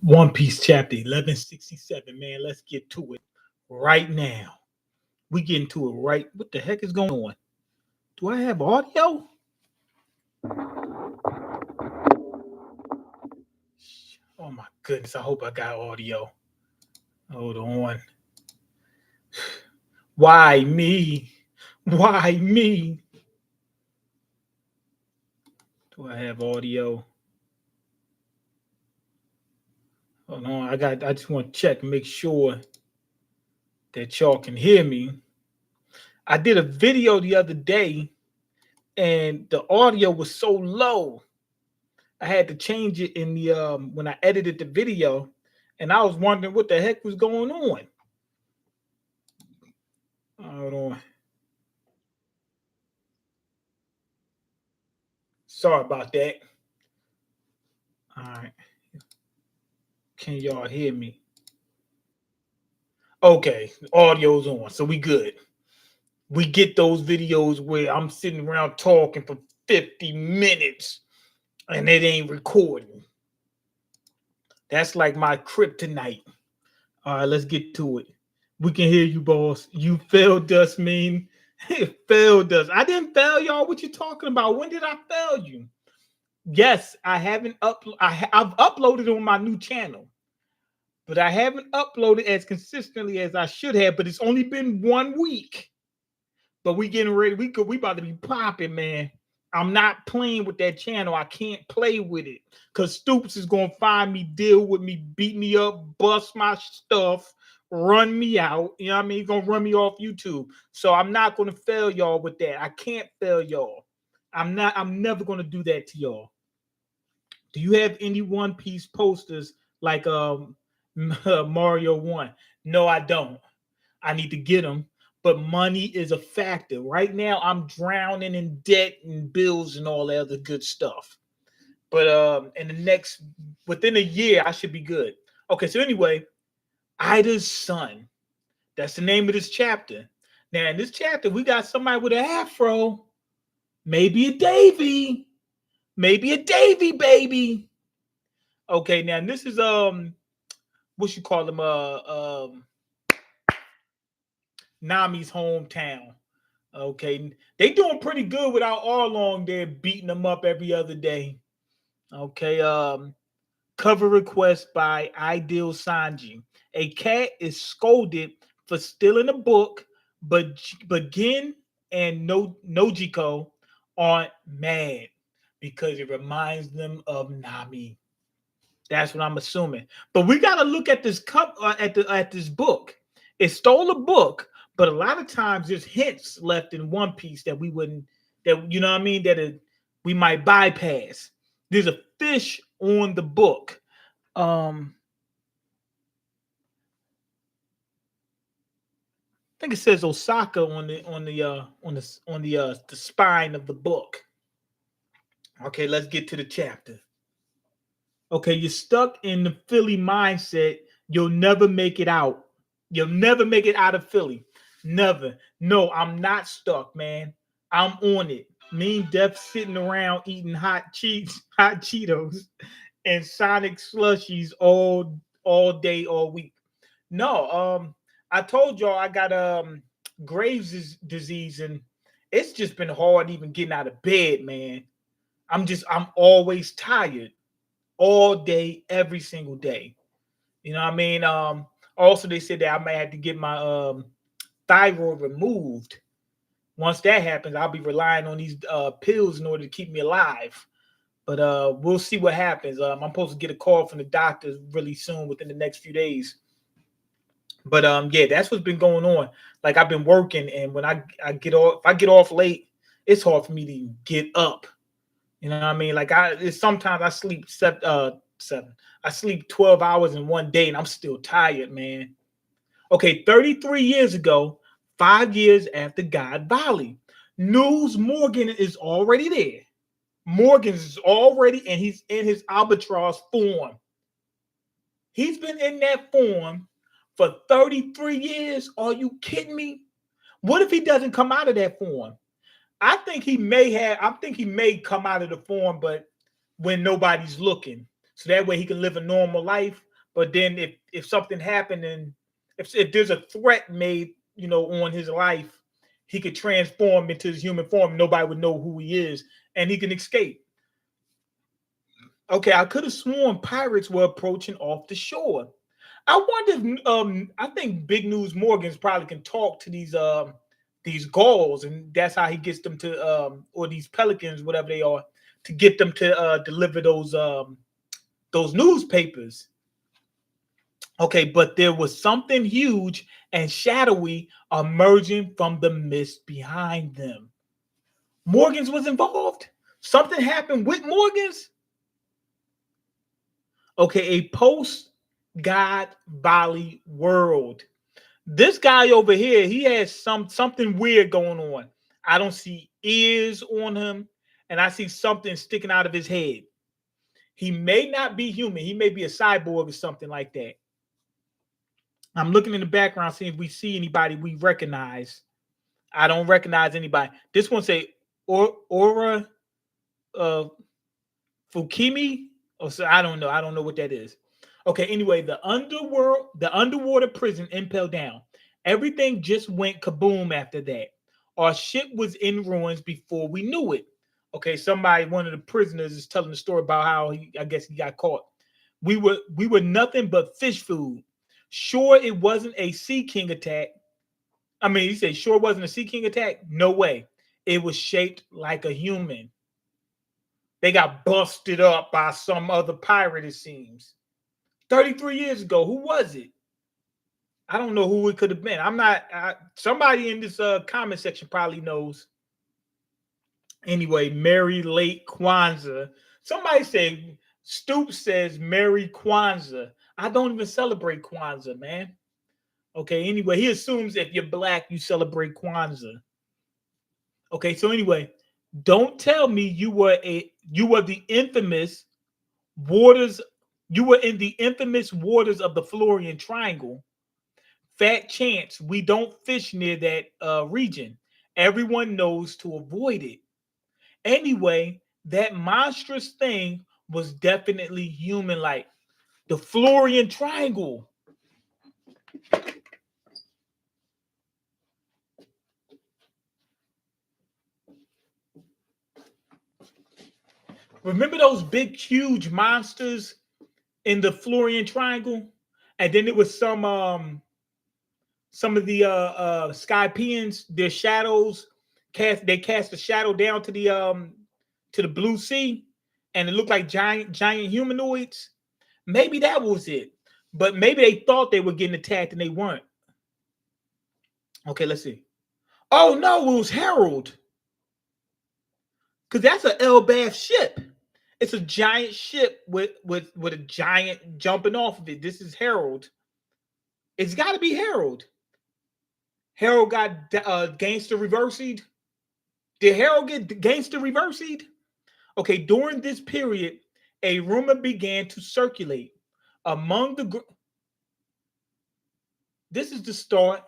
One Piece chapter 1167, man. Let's get to it right now. We get into it right. What the heck is going on? Do I have audio? Oh my goodness. I hope I got audio. Hold on. Why me? Why me? Do I have audio? Hold on. I just want to check, make sure that y'all can hear me. I did a video the other day and the audio was so low. I had to change it in the when I edited the video, and I was wondering what the heck was going on. Hold on. Sorry about that. All right. Can y'all hear me? Okay, audio's on, so we good. We get those videos where I'm sitting around talking for 50 minutes and it ain't recording. That's like my kryptonite. All right, let's get to it. We can hear you, boss. You failed us, mean. It failed us. I didn't fail y'all. What you talking about? When did I fail you? Yes, I haven't I've uploaded on my new channel, but I haven't uploaded as consistently as I should have. But it's only been 1 week. But we getting ready. We about to be popping, man. I'm not playing with that channel. I can't play with it because Stoops is gonna find me, deal with me, beat me up, bust my stuff, run me out. You know what I mean? He's gonna run me off YouTube. So I'm not gonna fail y'all with that. I can't fail y'all. I'm never gonna do that to y'all. Do you have any One Piece posters like Mario 1? No, I don't. I need to get them. But money is a factor. Right now, I'm drowning in debt and bills and all that other good stuff. But within a year, I should be good. Okay, so anyway, Ida's son. That's the name of this chapter. Now, in this chapter, we got somebody with an afro. Maybe a Davy. Maybe a Davy baby. Okay, now this is what you call them? Nami's hometown. Okay, they doing pretty good without Arlong there beating them up every other day. Okay, cover request by Ideal Sanji. A cat is scolded for stealing a book, but Gin and Nojiko aren't mad because it reminds them of Nami. That's what I'm assuming. But we got to look at this at this book. It stole a book, but a lot of times there's hints left in One Piece that we wouldn't, that you know what I mean, we might bypass. There's a fish on the book. I think it says Osaka on the spine of the book. Okay, let's get to the chapter. Okay, you're stuck in the Philly mindset. You'll never make it out. You'll never make it out of Philly. Never. No, I'm not stuck, man. I'm on it. Me and Def sitting around eating hot Cheetos and Sonic slushies all day, all week. No, I told y'all I got Graves' disease, and it's just been hard even getting out of bed, man. I'm always tired all day, every single day. You know what I mean? Also, they said that I might have to get my thyroid removed. Once that happens, I'll be relying on these pills in order to keep me alive. But we'll see what happens. I'm supposed to get a call from the doctor really soon, within the next few days. But yeah, that's what's been going on. Like I've been working, and when I get off, if I get off late, it's hard for me to get up. You know what I mean? Like sometimes I sleep seven. I sleep 12 hours in one day, and I'm still tired, man. Okay, 33 years ago, 5 years after God Valley, News Morgan is already there. Morgan is already, and he's in his albatross form. He's been in that form for 33 years. Are you kidding me? What if he doesn't come out of that form? I think he may come out of the form, but when nobody's looking. So that way he can live a normal life. But then if something happened and if there's a threat made, on his life, he could transform into his human form. Nobody would know who he is, and he can escape. Okay, I could have sworn pirates were approaching off the shore. I wonder if I think Big News Morgans probably can talk to these gulls, and that's how he gets them to or these pelicans, whatever they are, to get them to deliver those newspapers. Okay, but there was something huge and shadowy emerging from the mist behind them. Morgans was involved. Something happened with Morgans. Okay, a post-God Bali world. This guy over here, he has something weird going on. I don't see ears on him, and I see something sticking out of his head. He may not be human. He may be a cyborg or something like that. I'm looking in the background, seeing if we see anybody we recognize. I don't recognize anybody. This one say Aura Fukimi. Oh, so I don't know. I don't know what that is. Okay, anyway, the underwater prison impelled down. Everything just went kaboom after that. Our ship was in ruins before we knew it. Okay, one of the prisoners is telling the story about how I guess he got caught. We were nothing but fish food. Sure, it wasn't a Sea King attack. I mean, he said, sure, it wasn't a Sea King attack. No way. It was shaped like a human. They got busted up by some other pirate, it seems. 33 years ago, who was it? I don't know who it could have been. Somebody in this comment section probably knows. Anyway, Merry Late Kwanzaa. Somebody said, Stoop says Merry Kwanzaa. I don't even celebrate Kwanzaa, man. Okay, anyway, he assumes if you're black, you celebrate Kwanzaa. Okay, so anyway, don't tell me you were the infamous waters. You were in the infamous waters of the Florian Triangle. Fat chance we don't fish near that region. Everyone knows to avoid it. Anyway, that monstrous thing was definitely human-like. The Florian Triangle. Remember those big, huge monsters in the Florian Triangle? And then there was some of the Skypeans, their shadows cast a shadow down to the blue sea, and it looked like giant humanoids. Maybe that was it, but maybe they thought they were getting attacked and they weren't. Okay, let's see. Oh no, it was Harold, because that's an Elbaf ship. It's a giant ship with a giant jumping off of it. This is Harold. It's got to be Harold. Harold got gangster reversied. Did Harold get gangster reversied? Okay, during this period, a rumor began to circulate among the. This is the start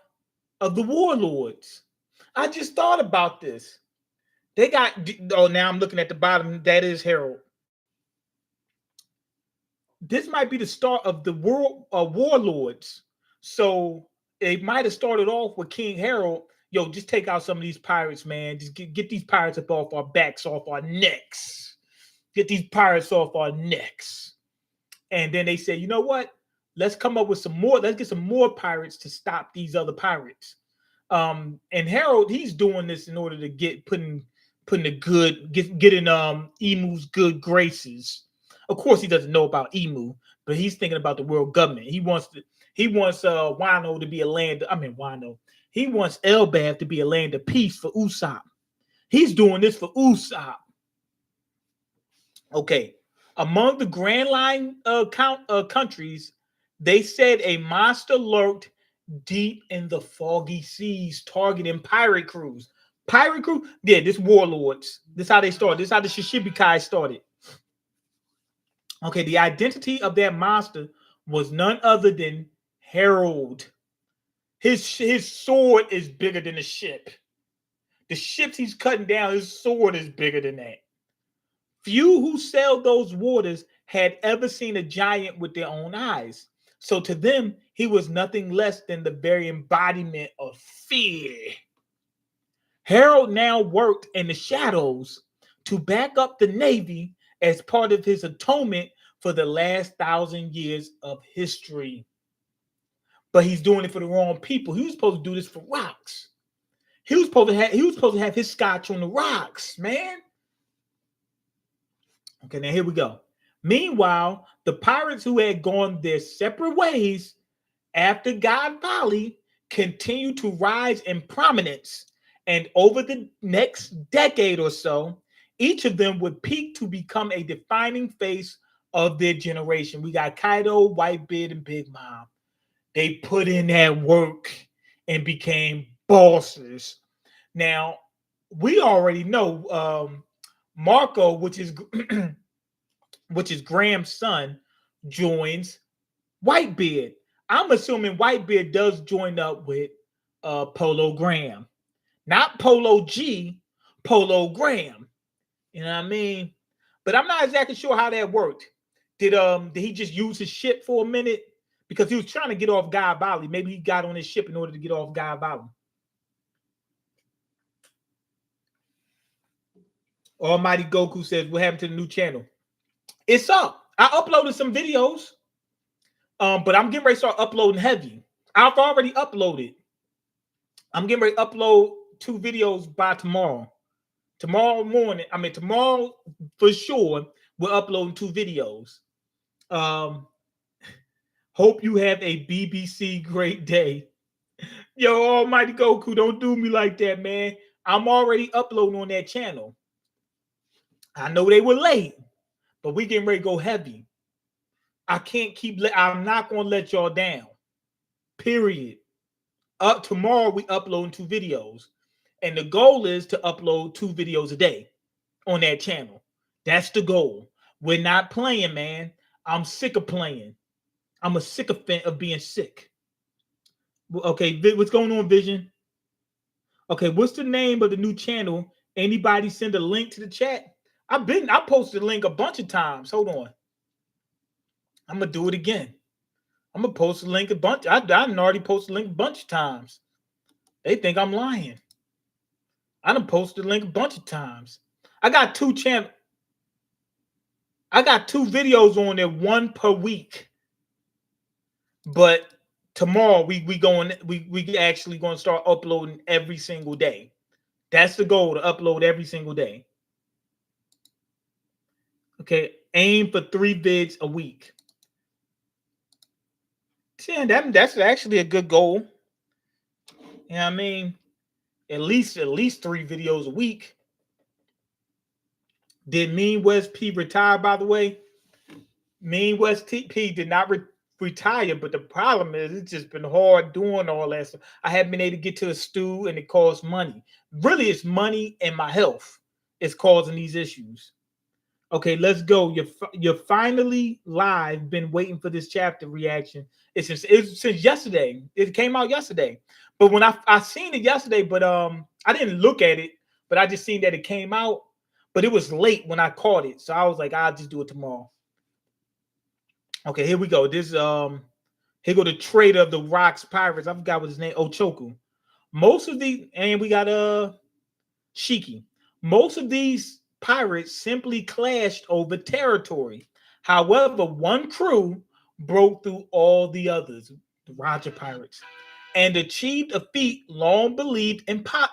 of the warlords. I just thought about this. They got. Oh, now I'm looking at the bottom. That is Harold. This might be the start of the world warlords. So it might have started off with King Harold. Yo, just take out some of these pirates, man. Just get these pirates up off our backs, off our necks. Get these pirates off our necks. And then they say, you know what? Let's come up with some more. Let's get some more pirates to stop these other pirates. And Harold, he's doing this in order to get getting Emu's good graces. Of course, he doesn't know about Emu, but he's thinking about the world government. He wants Wano to be a land. I mean, Wano. He wants Elbaf to be a land of peace for Usopp. He's doing this for Usopp. Okay. Among the Grand Line countries, they said a monster lurked deep in the foggy seas, targeting pirate crews. Pirate crew? Yeah, this warlords. This is how they started. This is how the Shishibikai started. Okay, the identity of that monster was none other than Harold. His sword is bigger than the ship. The ships he's cutting down, his sword is bigger than that. Few who sailed those waters had ever seen a giant with their own eyes. So to them, he was nothing less than the very embodiment of fear. Harold now worked in the shadows to back up the Navy as part of his atonement for the last 1,000 years of history. But he's doing it for the wrong people. He was supposed to do this for rocks. He was supposed to have his scotch on the rocks, man. Okay, now here we go. Meanwhile, the pirates who had gone their separate ways after God Folly continued to rise in prominence. And over the next decade or so, each of them would peak to become a defining face of their generation. We got Kaido, Whitebeard, and Big Mom. They put in that work and became bosses. Now, we already know Marco, which is Graham's son, joins Whitebeard. I'm assuming Whitebeard does join up with Polo Graham. Not Polo G, Polo Graham. You know what I mean? But I'm not exactly sure how that worked. Did he just use his ship for a minute? Because he was trying to get off Guy Valley. Maybe he got on his ship in order to get off Guy Valley. Almighty Goku says, what happened to the new channel? It's up. I uploaded some videos. But I'm getting ready to start uploading heavy. I've already uploaded. I'm getting ready to upload 2 videos by tomorrow. Tomorrow for sure, we're uploading 2 videos. Hope you have a BBC great day. Yo, Almighty Goku, don't do me like that, man. I'm already uploading on that channel. I know they were late, but we getting ready to go heavy. I'm not going to let y'all down. Period. Tomorrow we upload 2 videos. And the goal is to upload 2 videos a day on that channel. That's the goal. We're not playing, man. I'm sick of playing. I'm a sycophant of being sick. Okay, what's going on, Vision? Okay, what's the name of the new channel? Anybody send a link to the chat? I posted a link a bunch of times. Hold on. I'm going to do it again. I'm going to post a link a bunch. I already posted a link a bunch of times. They think I'm lying. I done posted a link a bunch of times. I got 2 channels. I got 2 videos on there, 1 per week. But tomorrow we actually going to start uploading every single day. That's the goal, to upload every single day. Okay, aim for 3 vids a week. Yeah, that's actually a good goal. You know what I mean? At least 3 videos a week. Did Mean West P retire, by the way? Mean West P did not retire, but the problem is it's just been hard doing all that stuff. I haven't been able to get to a stew, and it costs money. Really, it's money and my health is causing these issues. Okay, let's go. You're finally live. Been waiting for this chapter reaction. It's since yesterday. It came out yesterday. But when I seen it yesterday, but I didn't look at it, but I just seen that it came out. But it was late when I caught it, so I was like, I'll just do it tomorrow. Okay, here we go. This here go the trader of the Rocks Pirates. I forgot what his name. Ochoku. Most of these, and we got Shiki. Most of these pirates simply clashed over territory. However, one crew broke through all the others, the Roger Pirates, and achieved a feat long believed impossible.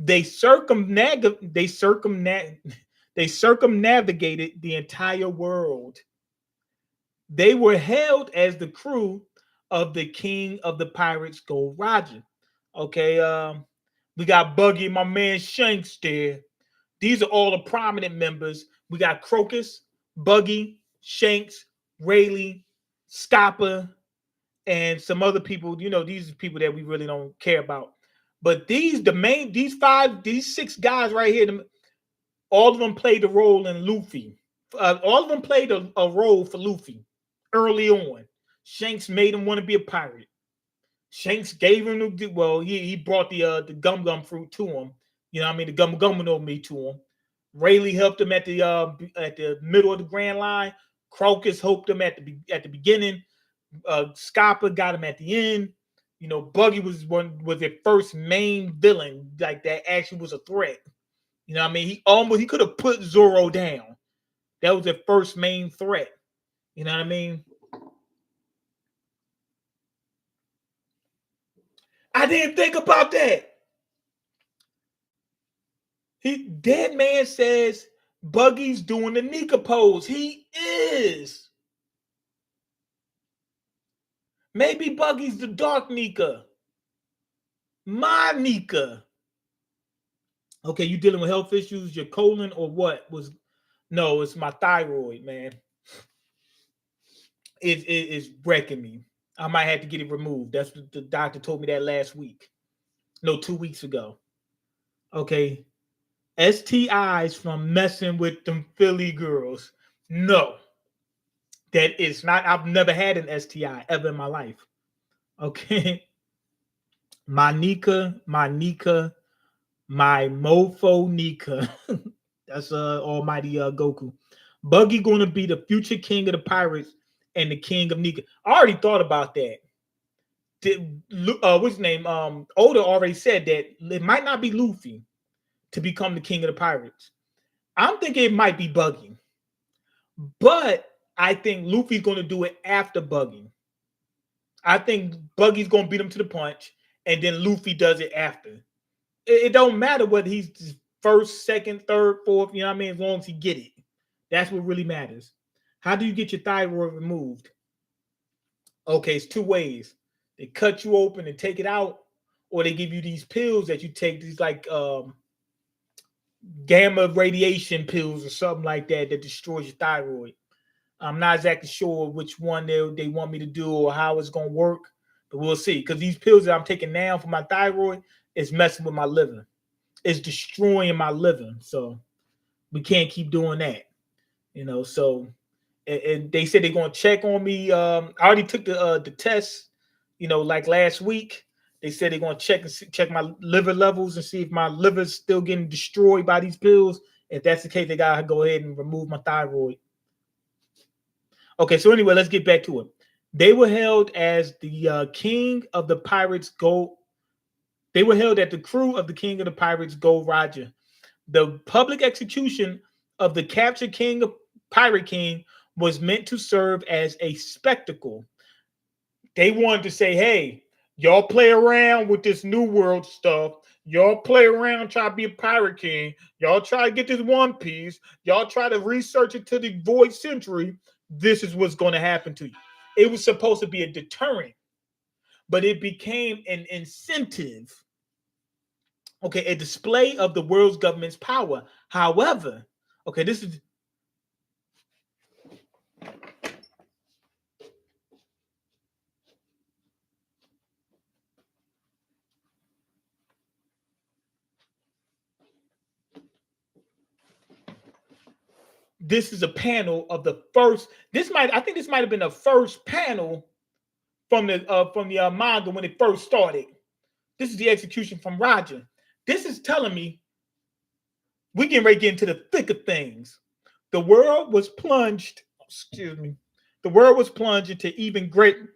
They circumnavigated the entire world. They were hailed as the crew of the king of the pirates, Gold Roger. Okay, we got Buggy, my man Shanks there. These are all the prominent members. We got Crocus, Buggy, Shanks, Rayleigh, Scopper, and some other people. You know, these are people that we really don't care about. But these 6 guys right here, all of them played a role in Luffy. All of them played a role for Luffy early on. Shanks made him want to be a pirate. Shanks gave him he brought the gum gum fruit to him. You know what I mean? The gum gum no meat to him. Rayleigh helped him at the middle of the Grand Line. Crocus hoped him at the beginning. Scopper got him at the end. You know, Buggy was their first main villain, like that actually was a threat. You know what I mean? He could have put Zoro down. That was their first main threat. You know what I mean? I didn't think about that. Dead man says Buggy's doing the Nika pose. He is. Maybe Buggy's the dark Nika. My Nika. Okay, you dealing with health issues, your colon or what? No, it's my thyroid, man. It's wrecking me. I might have to get it removed. That's what the doctor told me that last week. No, 2 weeks ago. Okay. STIs from messing with them Philly girls. No. That is not, I've never had an STI ever in my life. Okay. My Nika, my mofo Nika. That's almighty Goku. Buggy gonna be the future king of the pirates and the king of Nika. I already thought about that. What's his name? Oda already said that it might not be Luffy to become the king of the pirates. I'm thinking it might be Buggy. But I think Luffy's gonna do it after Buggy. I think Buggy's gonna beat him to the punch, and then Luffy does it after. It don't matter whether he's first, second, third, fourth, you know what I mean, as long as he get it. That's what really matters. How do you get your thyroid removed? Okay, it's 2 ways. They cut you open and take it out, or they give you these pills that you take, these like gamma radiation pills or something like that destroys your thyroid. I'm not exactly sure which one they want me to do or how it's going to work, but we'll see. Because these pills that I'm taking now for my thyroid is messing with my liver. It's destroying my liver. So we can't keep doing that. You know, so and they said they're going to check on me. I already took the test, you know, like last week. They said they're going to check my liver levels and see if my liver's still getting destroyed by these pills. If that's the case, they got to go ahead and remove my thyroid. Okay, so anyway, let's get back to it. They were held as the king of the pirates Gold. They were held at the crew of the king of the pirates Gold Roger. The public execution of the captured king of Pirate King was meant to serve as a spectacle. They wanted to say, hey, y'all play around with this New World stuff. Y'all play around, try to be a pirate king. Y'all try to get this One Piece. Y'all try to research it to the Void Century. This is what's going to happen to you. It was supposed to be a deterrent, but it became an incentive. Okay, a display of the world's government's power. However, okay, this is a panel of the first. I think this might have been the first panel from the manga when it first started. This is the execution from Roger. This is telling me we getting ready to get into the thick of things. The world was plunged. Excuse me. The world was plunged into even greater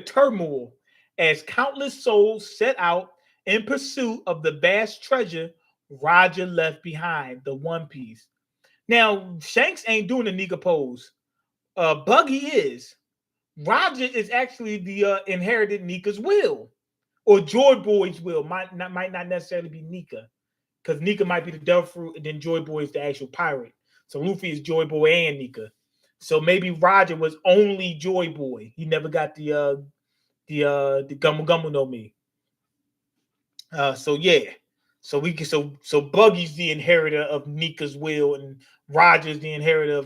turmoil as countless souls set out in pursuit of the vast treasure Roger left behind, the One Piece. Now, Shanks ain't doing the Nika pose. Buggy is. Roger is actually the inherited Nika's will, or Joy Boy's will. Might not necessarily be Nika, because Nika might be the devil fruit, and then Joy Boy is the actual pirate. So Luffy is Joy Boy and Nika. So maybe Roger was only Joy Boy. He never got the Gumu Gumu no Mi. So yeah. So Buggy's the inheritor of Nika's will, and Roger's the inheritor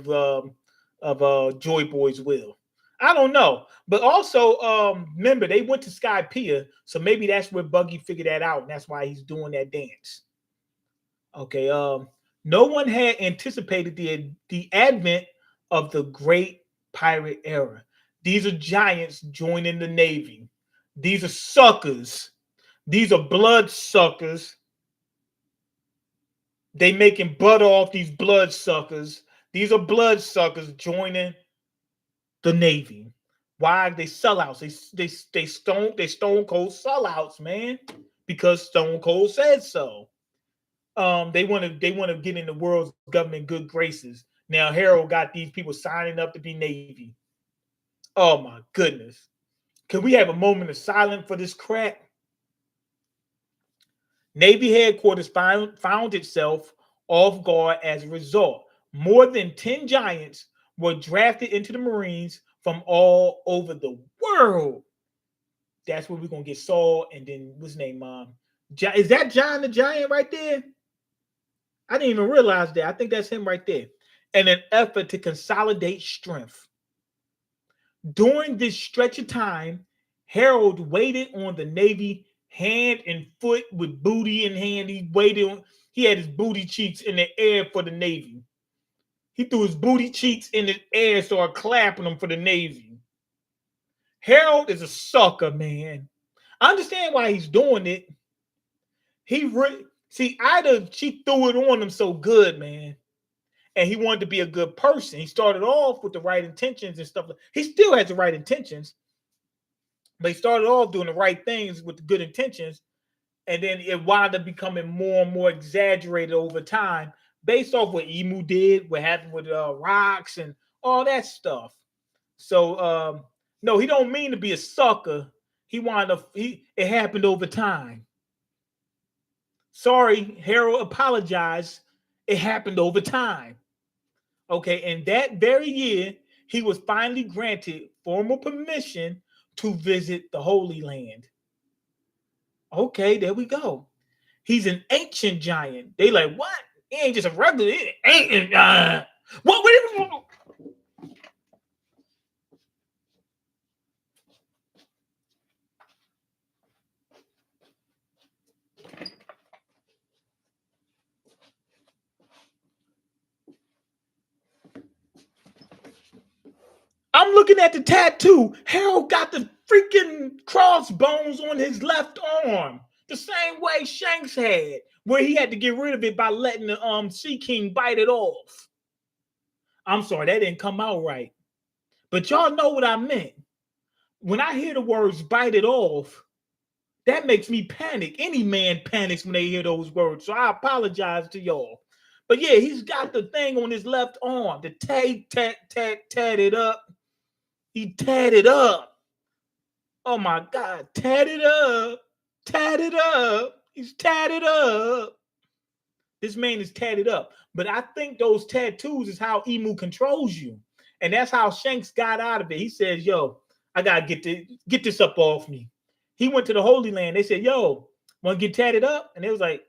of Joy Boy's will. I don't know, but also remember they went to Skypiea, so maybe that's where Buggy figured that out, and that's why he's doing that dance. Okay. No one had anticipated the advent of the great pirate era. These are giants joining the Navy. These are suckers. These are blood suckers. They making butter off these blood suckers. These are bloodsuckers joining the Navy. Why? They sellouts. They stone cold sellouts, man. Because Stone Cold said so. They want to get in the world's government good graces. Now Harold got these people signing up to be Navy. Oh my goodness. Can we have a moment of silence for this crap? Navy headquarters found itself off guard as a result. More than 10 giants were drafted into the Marines from all over the world. That's where we're going to get Saul and then what's his name? Is that John the Giant right there? I didn't even realize that. I think that's him right there. In an effort to consolidate strength. During this stretch of time, Harold waited on the Navy hand and foot with booty in hand. He had his booty cheeks in the air for the Navy. He threw his booty cheeks in the air, started clapping them for the Navy. Harold is a sucker, man. I understand why he's doing it. She threw it on him so good, man. And he wanted to be a good person. He started off with the right intentions and stuff. He still has the right intentions, but he started off doing the right things with the good intentions. And then it wound up becoming more and more exaggerated over time based off what Emu did, what happened with Rocks and all that stuff. So, no, he don't mean to be a sucker. It happened over time. Sorry, Harold apologized. It happened over time. Okay, and that very year, he was finally granted formal permission to visit the Holy Land. Okay, there we go. He's an ancient giant. They like, what? He ain't just a regular ancient giant. What? I'm looking at the tattoo. Harold got the freaking crossbones on his left arm. The same way Shanks had, where he had to get rid of it by letting the Sea King bite it off. I'm sorry, that didn't come out right. But y'all know what I meant. When I hear the words bite it off, that makes me panic. Any man panics when they hear those words. So I apologize to y'all. But yeah, he's got the thing on his left arm. The tatted up. He tatted up. Oh my God. Tatted up. Tatted up. He's tatted up. This man is tatted up. But I think those tattoos is how Emu controls you. And that's how Shanks got out of it. He says, yo, I got to get this up off me. He went to the Holy Land. They said, yo, want to get tatted up? And it was like,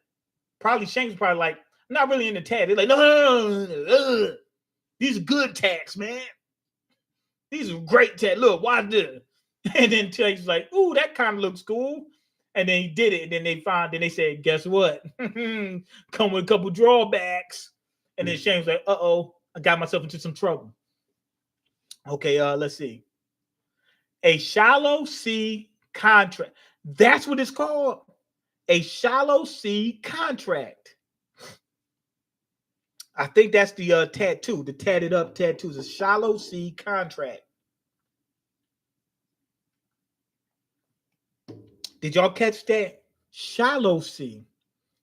Shanks was probably like, I'm not really into tat. They're like, no. These are good tats, man. These are great tats. Look, watch this. And then Shanks like, ooh, that kind of looks cool. And then he did it. And then they said, guess what? Come with a couple drawbacks. And then Shanks like, uh-oh, I got myself into some trouble. Okay, let's see. A shallow sea contract. That's what it's called. A shallow sea contract. I think that's the tattoo, the tatted up tattoos. A shallow sea contract. Did y'all catch that? Shallow sea.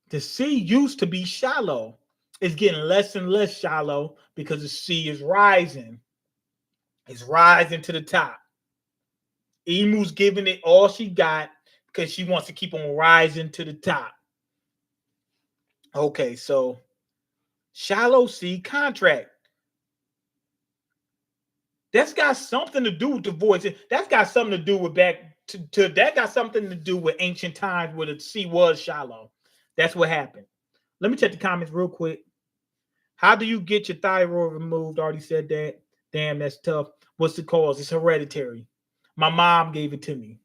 The sea used to be shallow. It's getting less and less shallow because the sea is rising. It's rising to the top. Emu's giving it all she got because she wants to keep on rising to the top. Okay, so shallow sea contract. That's got something to do with the voice. That's got something to do with that got something to do with ancient times where the sea was shallow. That's what happened. Let me check the comments real quick. How do you get your thyroid removed? Already said that. Damn, that's tough. What's the cause? It's hereditary. My mom gave it to me.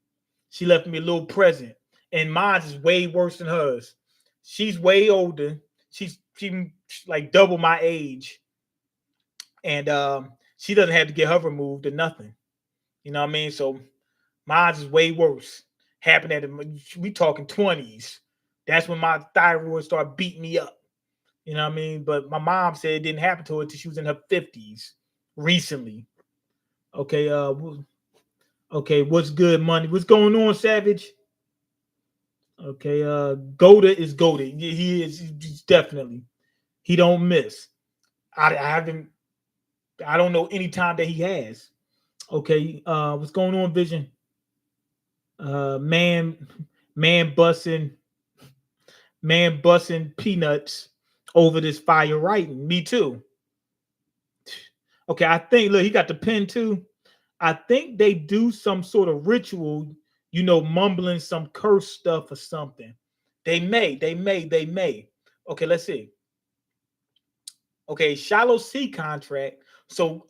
She left me a little present, and mine is way worse than hers. She's way older. She's like double my age, and she doesn't have to get her removed or nothing. You know what I mean? So mine's is way worse. Happened we talking 20s. That's when my thyroid started beating me up. You know what I mean? But my mom said it didn't happen to her until she was in her 50s recently. Okay, okay, what's good, money? What's going on, Savage? Okay, Goda is Goda. He is he's definitely. He don't miss. I haven't I don't know any time that he has. Okay, what's going on, Vision? Man, man busting, man busting peanuts over this fire writing. Me too. Okay, I think look, he got the pen too. I think they do some sort of ritual, mumbling some curse stuff or something. They may. Okay, let's see. Okay, shallow sea contract. So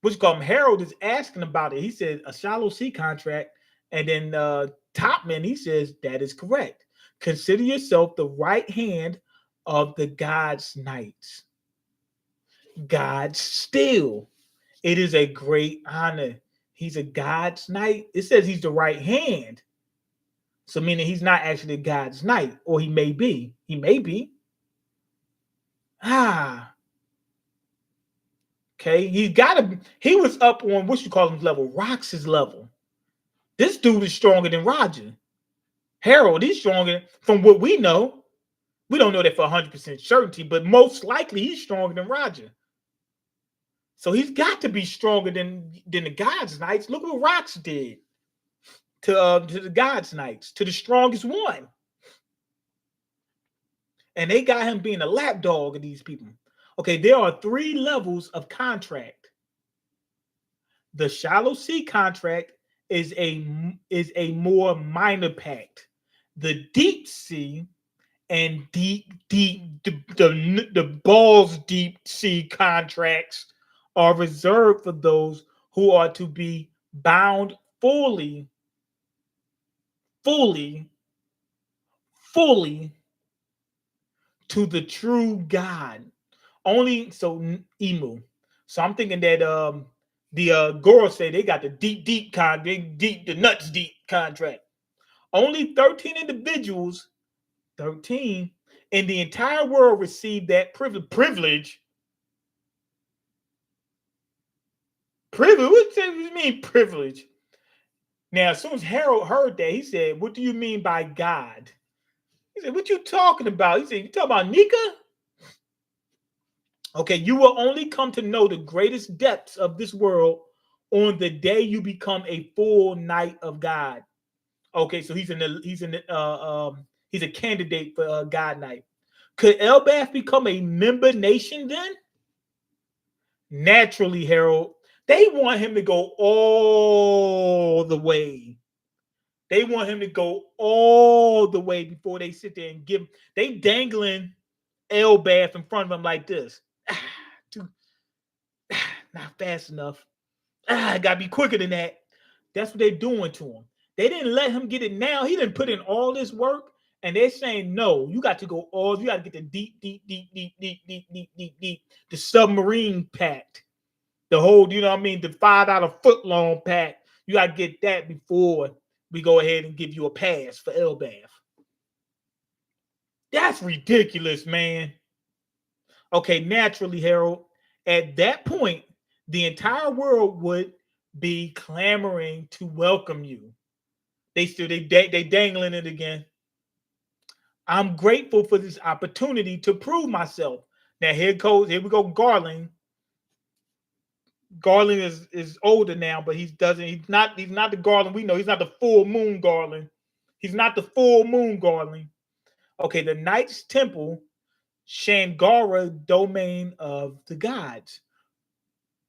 what you call him? Harold is asking about it. He said a shallow sea contract, and then Topman, he says that is correct. Consider yourself the right hand of the God's knights. God's steel. It is a great honor. He's a God's knight. It says he's the right hand. So meaning he's not actually God's knight, or he may be. He may be. Ah, okay. He was up on what you call him level, Rox's level. This dude is stronger than Roger. Harold, he's stronger from what we know. We don't know that for 100% certainty, but most likely he's stronger than Roger. So he's got to be stronger than the God's Knights. Look what Rox did to the God's Knights, to the strongest one. And they got him being a lapdog of these people. Okay, there are 3 levels of contract. The shallow sea contract is a more minor pact. The deep sea and the balls deep sea contracts are reserved for those who are to be bound fully to the true God. Only so Emu. So I'm thinking that the Goro say they got the deep contract, the nuts deep contract. Only 13 individuals, 13 in the entire world received that privilege. Privilege? What does it mean privilege? Now, as soon as Harold heard that, he said, "What do you mean by God?" He said, "What you talking about?" He said, "You talking about Nika?" Okay, you will only come to know the greatest depths of this world on the day you become a full knight of God. Okay, so he's a candidate for God Knight. Could Elbath become a member nation then? Naturally, Harold. They want him to go all the way. They want him to go all the way before they sit there and give. They dangling Elbath in front of him like this. Not fast enough. I gotta be quicker than that. That's what they're doing to him. They didn't let him get it now. He didn't put in all this work, and they're saying no. You got to go all. You got to get the deep, the submarine pact, the whole. You know what I mean? The $5 foot long pact. You got to get that before we go ahead and give you a pass for Elbath. That's ridiculous, man. Okay, naturally, Harold. At that point, the entire world would be clamoring to welcome you. They dangling it again. I'm grateful for this opportunity to prove myself. Now here we go, Garland. Garland is older now, but he's not the Garland we know. He's not the full moon Garland. He's not the full moon Garland. Okay, the Knights Temple, Shangara, domain of the gods.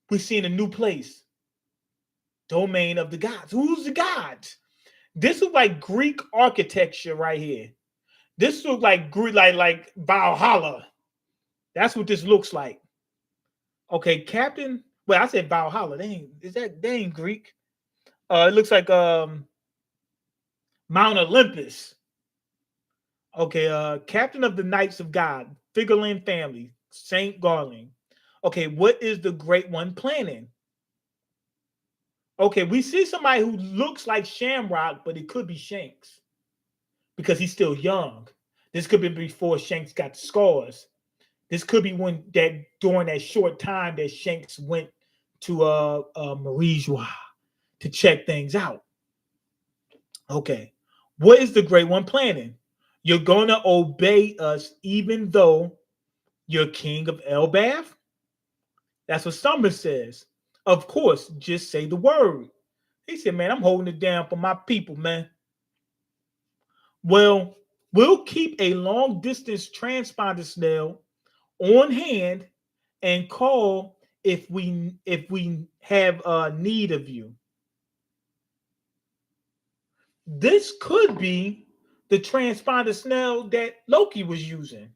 We're seeing a new place. Domain of the gods. Who's the gods? This is like Greek architecture right here. This looks like Greek, like Valhalla. That's what this looks like. Okay, Captain. Well, I said Valhalla. They ain't Greek. It looks like Mount Olympus. Okay, Captain of the Knights of God, Figureland family, Saint Garland. Okay, what is the Great One planning? Okay, we see somebody who looks like Shamrock, but it could be Shanks because he's still young. This could be before Shanks got the scars. This could be when that during that short time that Shanks went to Marie Joie to check things out. Okay. What is the Great One planning? You're gonna obey us even though you're king of Elbath? That's what Summer says. Of course, just say the word. He said, man, I'm holding it down for my people, man. Well, we'll keep a long distance transponder snail on hand and call if we have need of you. This could be the transponder snail that Loki was using.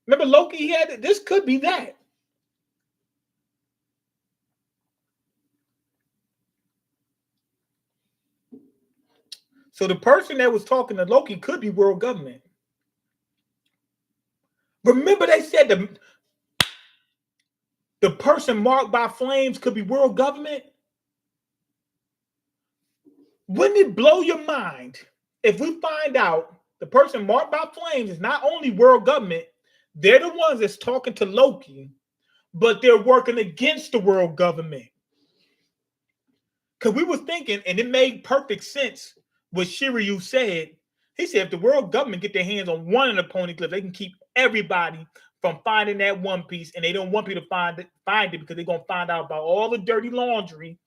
Remember Loki he had it? This could be that. So the person that was talking to Loki could be world government. Remember they said the person marked by flames could be world government? Wouldn't it blow your mind if we find out the person marked by flames is not only world government, they're the ones that's talking to Loki, but they're working against the world government? Because we were thinking, and it made perfect sense what Shiryu said. He said if the world government get their hands on one of the pony clips, they can keep everybody from finding that One Piece, and they don't want people to find it because they're gonna find out about all the dirty laundry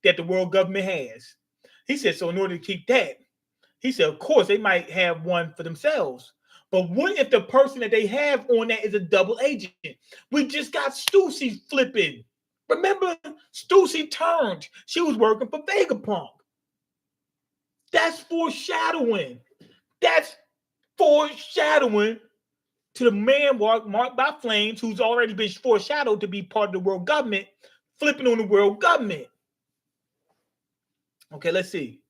that the world government has. He said, so in order to keep that, he said, of course, they might have one for themselves. But what if the person that they have on that is a double agent? We just got Stussy flipping. Remember, Stussy turned. She was working for Vegapunk. That's foreshadowing. That's foreshadowing to the man marked by flames who's already been foreshadowed to be part of the world government, flipping on the world government. Okay, let's see.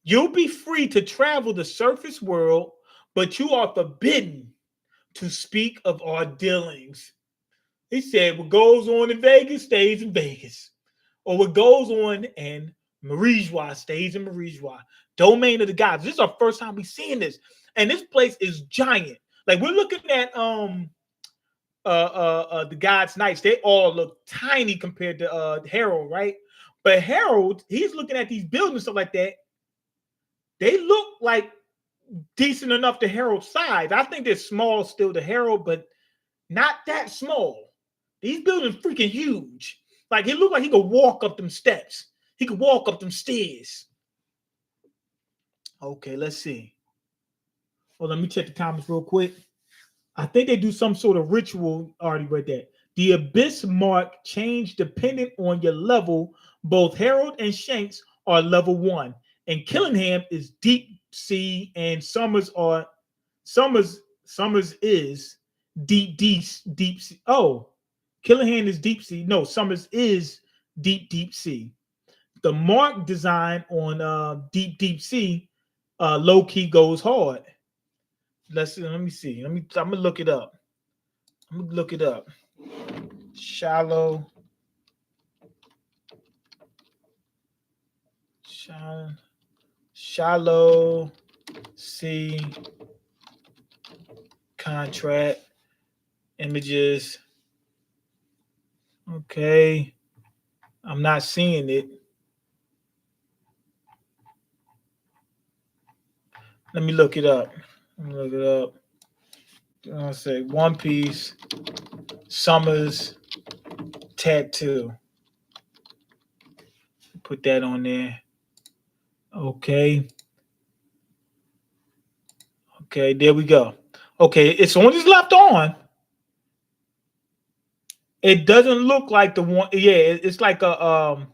You'll be free to travel the surface world, but you are forbidden to speak of our dealings. He said, what goes on in Vegas stays in Vegas. Or what goes on in Marie Joie stays in Marie Joie. Domain of the gods. This is our first time we seeing this. And this place is giant. Like we're looking at the God's Knights. They all look tiny compared to Harold, right? But Harold, he's looking at these buildings and stuff like that. They look like decent enough to Harold's size. I think they're small still to Harold, but not that small. These buildings freaking huge. Like he looked like he could walk up them steps. He could walk up them stairs. Okay, let's see. Well, let me check the comments real quick. I think they do some sort of ritual already right there. The abyss mark change dependent on your level. Both Harold and Shanks are level 1. And Killingham is deep sea, and Summers is deep sea. Oh, Killingham is deep sea. No, Summers is deep sea. The mark design on deep sea low key goes hard. Let me see. I'm gonna look it up. Shallow sea contract images. Okay. I'm not seeing it. Let me look it up. I'll say One Piece Summers tattoo. Put that on there. Okay. Okay, there we go. Okay, it's on his left arm. It doesn't look like the one. Yeah, it's like a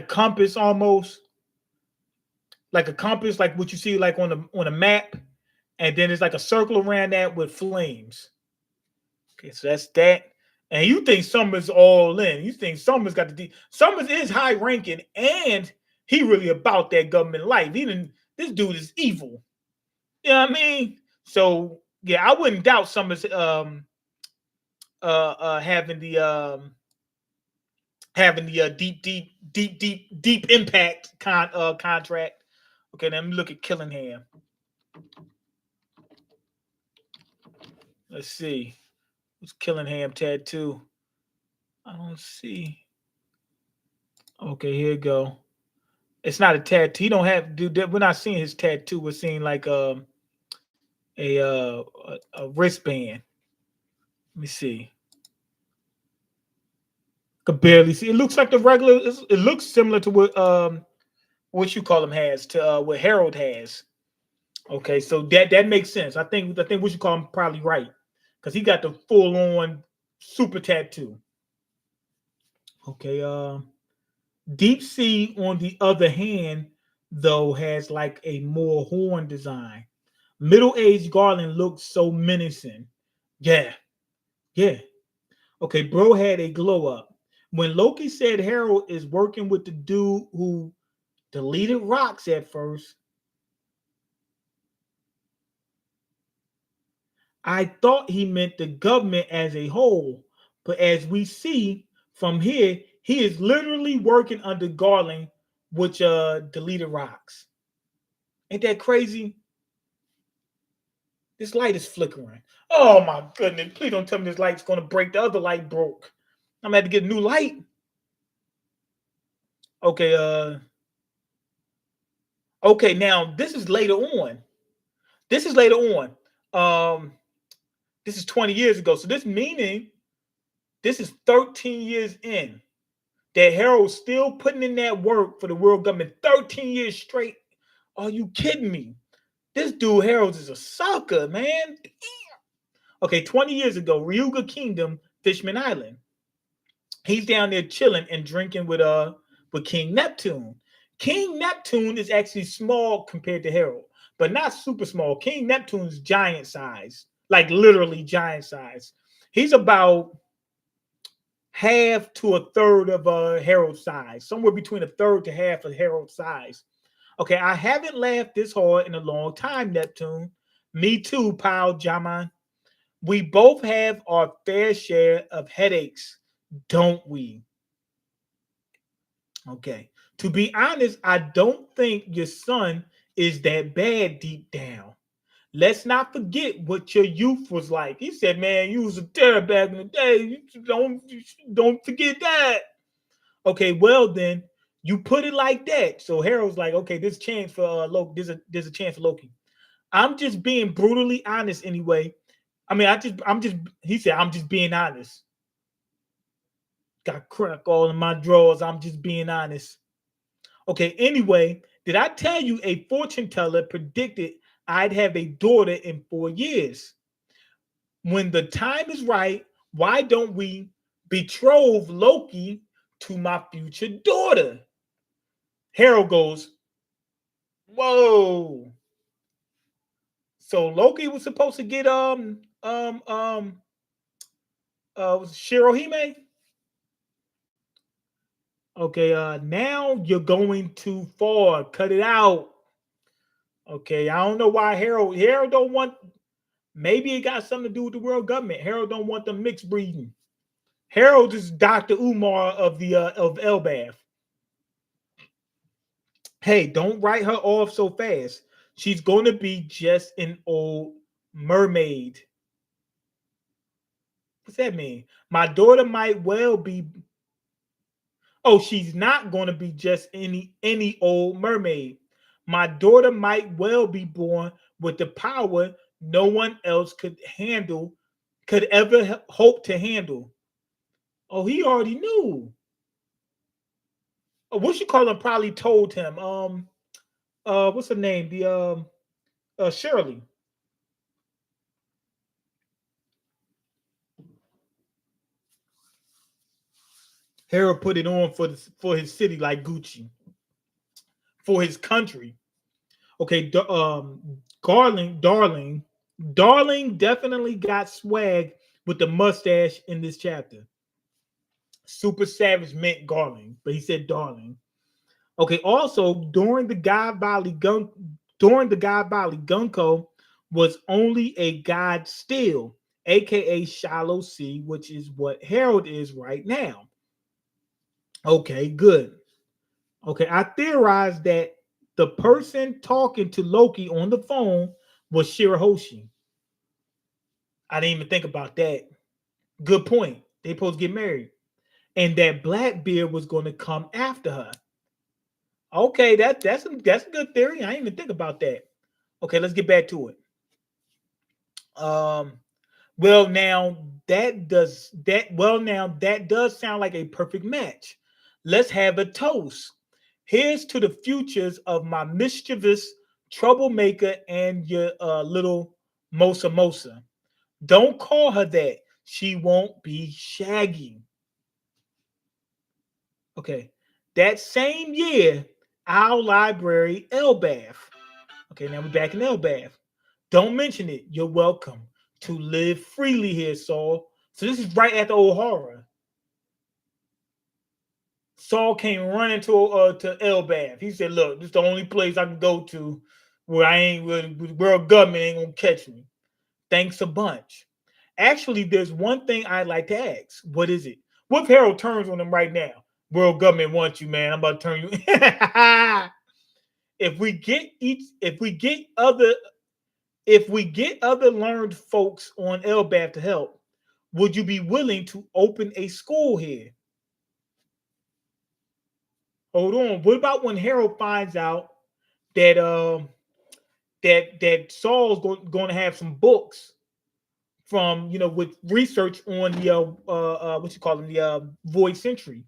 compass almost. Like a compass, like what you see like on a map, and then it's like a circle around that with flames. Okay, so that's that. And you think Summers all in? You think Summers got the Summers is high ranking, and he really about that government life. This dude is evil. You know what I mean? So yeah, I wouldn't doubt Summers having deep impact contract. Okay, let me look at Killingham. Let's see. What's Killingham tattoo? I don't see. Okay, here you go. It's not a tattoo. He don't have. Dude, we're not seeing his tattoo. We're seeing like a wristband. Let me see. Could barely see. It looks like the regular. It looks similar to what you call him has to what Harold has. Okay, so that makes sense. I think what you call him probably right because he got the full on super tattoo. Okay, Deep Sea on the other hand though has like a more horn design. Middle aged Garland looks so menacing. Yeah, yeah. Okay, bro had a glow up when Loki said Harold is working with the dude who deleted rocks at first. I thought he meant the government as a whole, but as we see from here, he is literally working under Garland, which deleted rocks. Ain't that crazy? This light is flickering. Oh my goodness! Please don't tell me this light's gonna break. The other light broke. I'm gonna have to get a new light. Okay, okay. Now this is later on. This is later on. Um, this is 20 years ago. So this meaning this is 13 years in. That Harold's still putting in that work for the world government 13 years straight. Are you kidding me? This dude Harold is a sucker, man. Okay, 20 years ago, Ryuga Kingdom, Fishman Island. He's down there chilling and drinking with King Neptune. King Neptune is actually small compared to Harold, but not super small. King Neptune's giant size, like literally giant size. He's about half to a third of Harold's size, somewhere between a third to half of Harold's size. Okay, I haven't laughed this hard in a long time, Neptune. Me too, pal Jaman. We both have our fair share of headaches, don't we? Okay. To be honest, I don't think your son is that bad deep down. Let's not forget what your youth was like. He said, "Man, you was a terror back in the day. You don't forget that." Okay, well then, you put it like that. So Harold's like, "Okay, this chance for Loki. There's a chance for Loki." I'm just being brutally honest anyway. I mean, I'm just. He said, "I'm just being honest." Got crack all in my drawers. I'm just being honest. Okay, anyway, did I tell you a fortune teller predicted I'd have a daughter in 4 years? When the time is right, why don't we betroth Loki to my future daughter? Harold goes, whoa. So Loki was supposed to get Shirohime? Okay, now you're going too far. Cut it out. Okay, I don't know why Harold don't want. Maybe it got something to do with the world government. Harold don't want them mixed breeding. Harold is Dr. Umar of the of Elbath. Hey, don't write her off so fast. She's going to be just an old mermaid. What's that mean? My daughter might well be. Oh, she's not going to be just any old mermaid. My daughter might well be born with the power no one else could ever hope to handle. Oh, he already knew. What you call him probably told him. What's her name? The Shirley. Harold put it on for his city like Gucci, for his country. Okay, Darling definitely got swag with the mustache in this chapter. Super Savage meant Garling, but he said Darling. Okay, also during the God Bali Gunko was only a god still, aka shallow sea, which is what Harold is right now. Okay, good. Okay, I theorized that the person talking to Loki on the phone was Shirahoshi. I didn't even think about that. Good point. They supposed to get married. And that Blackbeard was going to come after her. Okay, that's a good theory. I didn't even think about that. Okay, let's get back to it. Um, well now that does sound like a perfect match. Let's have a toast. Here's to the futures of my mischievous troublemaker and your little Mosa Mosa. Don't call her that. She won't be shaggy. Okay. That same year, our library, Elbath. Okay, now we're back in Elbath. Don't mention it. You're welcome to live freely here, Saul. So this is right after old horror. Saul came running to Elbath. He said, "Look, this is the only place I can go to where I ain't where the world government ain't gonna catch me. Thanks a bunch." Actually, there's one thing I'd like to ask. What is it? What if Harold turns on him right now? World government wants you, man. I'm about to turn you. if we get each, if we get other learned folks on Elbath to help, would you be willing to open a school here? Hold on. What about when Harold finds out that that Saul's going to have some books from with research on the what you call them, the void century?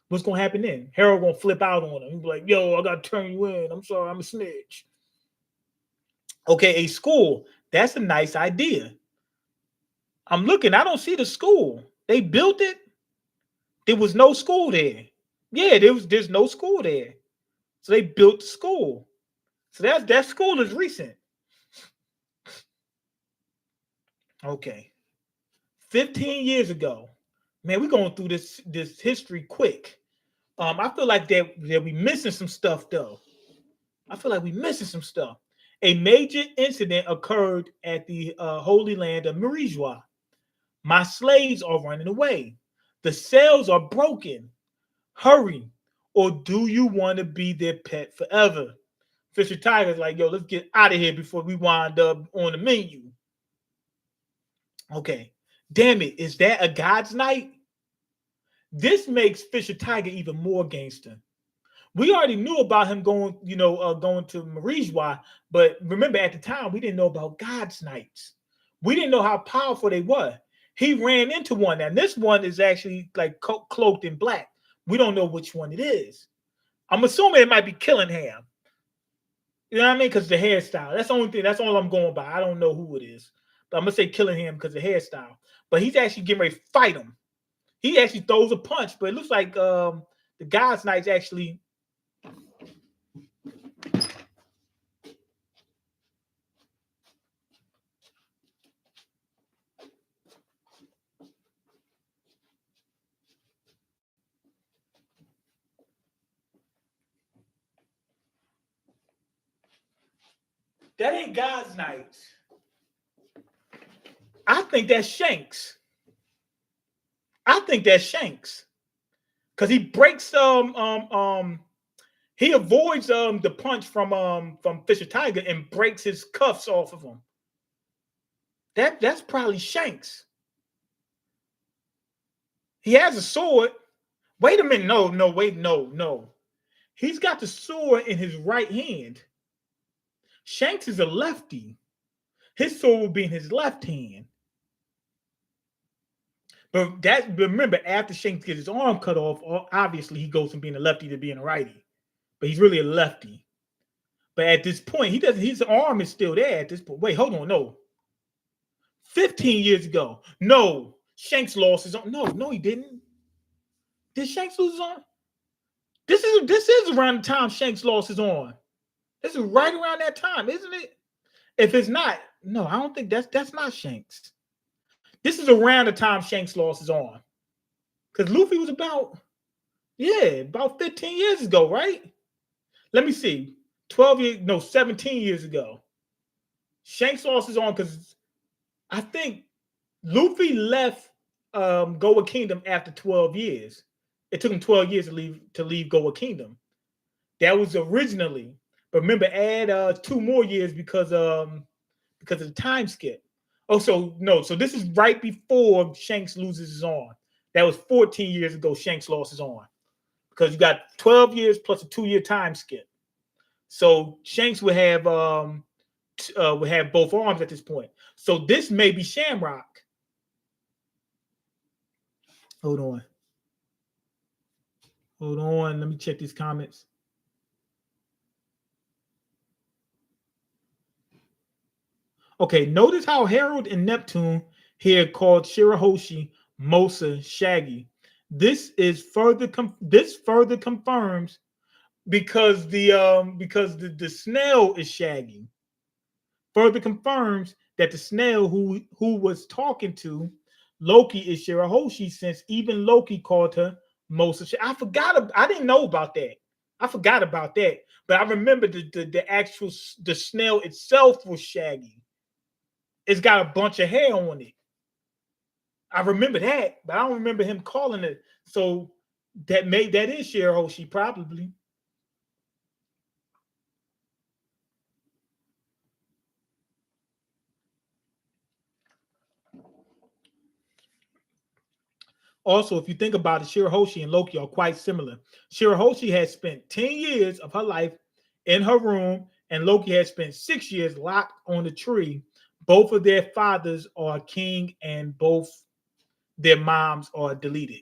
What's going to happen then? Harold going to flip out on him. He'll be like, "Yo, I got to turn you in. I'm sorry, I'm a snitch." Okay, a school. That's a nice idea. I'm looking. I don't see the school. They built it. There was no school there. Yeah, there's no school there. So they built the school. So that school is recent. Okay. 15 years ago. Man, we're going through this history quick. I feel like that we missing some stuff though. I feel like we missing some stuff. A major incident occurred at the Holy Land of Marijwa. My slaves are running away. The cells are broken. Hurry, or do you want to be their pet forever? Fisher Tiger's like, "Yo, let's get out of here before we wind up on the menu." Okay. Damn it, is that a God's night? This makes Fisher Tiger even more gangster. We already knew about him going, going to Marijwa, but remember at the time we didn't know about God's nights. We didn't know how powerful they were. He ran into one, and this one is actually like cloaked in black. We don't know which one it is. I'm assuming it might be Killingham. You know what I mean? Because the hairstyle. That's the only thing. That's all I'm going by. I don't know who it is, but I'm gonna say Killingham because the hairstyle. But he's actually getting ready to fight him. He actually throws a punch, but it looks like the God's Knight's actually. That ain't God's Knights. I think that's Shanks. I think that's Shanks because he breaks he avoids the punch from Fisher Tiger and breaks his cuffs off of him. That's probably Shanks. He has a sword. Wait a minute. No, wait, no. He's got the sword in his right hand. Shanks is a lefty. His sword will be in his left hand. But remember, after Shanks gets his arm cut off, obviously he goes from being a lefty to being a righty. But he's really a lefty. But at this point, he doesn't. His arm is still there at this point. Wait, hold on, no. 15 years ago, no. Shanks lost his arm. No, he didn't. Did Shanks lose his arm? This is around the time Shanks lost his arm. This is right around that time, isn't it? If it's not, no, I don't think that's not Shanks. This is around the time Shanks lost his arm. Because Luffy was about 15 years ago, right? Let me see. 17 years ago. Shanks lost his arm because I think Luffy left Goa Kingdom after 12 years. It took him 12 years to leave Goa Kingdom. That was originally, but remember, add 2 more years because of the time skip. Oh, so no. So this is right before Shanks loses his arm. That was 14 years ago. Shanks lost his arm because you got 12 years plus a 2-year time skip. So Shanks would have both arms at this point. So this may be Shamrock. Hold on. Hold on. Let me check these comments. Okay, notice how Harold and Neptune here called Shirahoshi Mosa Shaggy. This further confirms because the snail is Shaggy. Further confirms that the snail who was talking to Loki is Shirahoshi, since even Loki called her Mosa. I forgot. I didn't know about that. I forgot about that. But I remember the actual the snail itself was Shaggy. It's got a bunch of hair on it. I remember that, but I don't remember him calling it. So that is Shirahoshi probably. Also, if you think about it, Shirahoshi and Loki are quite similar. Shirahoshi has spent 10 years of her life in her room, and Loki has spent 6 years locked on a tree. Both of their fathers are king, and both their moms are deleted.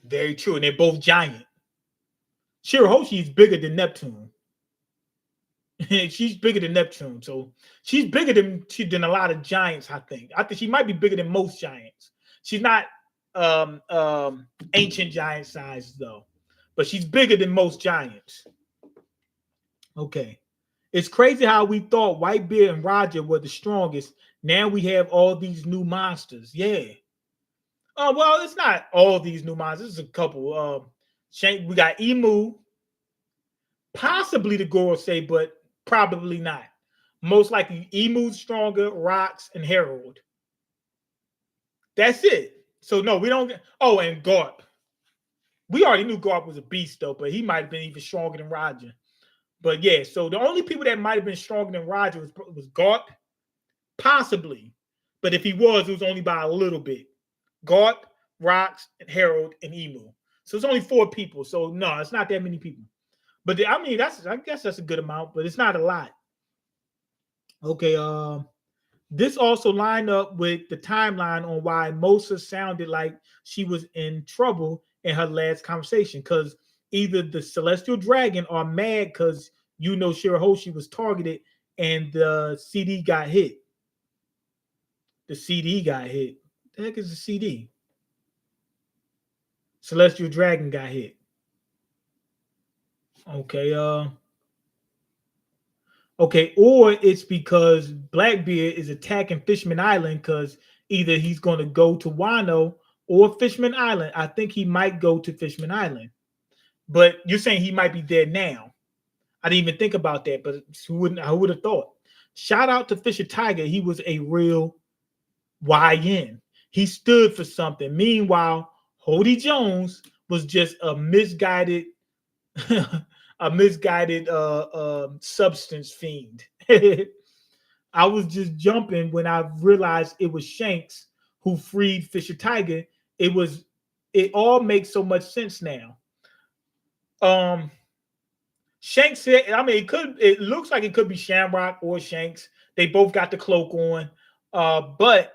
Very true. And they're both giant. Shirahoshi is bigger than Neptune. She's bigger than Neptune. So she's bigger than a lot of giants, I think. I think she might be bigger than most giants. She's not ancient giant size though, but she's bigger than most giants. Okay. It's crazy how we thought Whitebeard and Roger were the strongest. Now we have all these new monsters. Yeah. Oh, well, it's not all these new monsters. It's a couple. We got Emu, possibly the Gorosei, but probably not. Most likely Emu's stronger, Rocks, and Harold. That's it. So no, we don't. Oh, and Garp. We already knew Garp was a beast though, but he might have been even stronger than Roger. But yeah, so the only people that might have been stronger than Roger was Garp, possibly. But if he was, it was only by a little bit. Garp, Rocks, and Harold, and Emu. So it's only 4 people. So no, it's not that many people. But I mean, I guess that's a good amount, but it's not a lot. Okay, this also lined up with the timeline on why Mosa sounded like she was in trouble in her last conversation, because either the celestial dragon are mad because Shirahoshi was targeted and the CD got hit. The CD got hit. The heck is the CD? Celestial dragon got hit. Okay, okay, or it's because Blackbeard is attacking Fishman Island because either he's going to go to Wano or Fishman Island. I think he might go to Fishman Island, but you're saying he might be there now. I didn't even think about that, but I would have thought. Shout out to Fisher Tiger. He was a real YN. He stood for something. Meanwhile, Hody Jones was just a misguided substance fiend. I was just jumping when I realized it was Shanks who freed Fisher Tiger. It all makes so much sense now. Shanks said, I mean, it looks like it could be Shamrock or Shanks. They both got the cloak on. But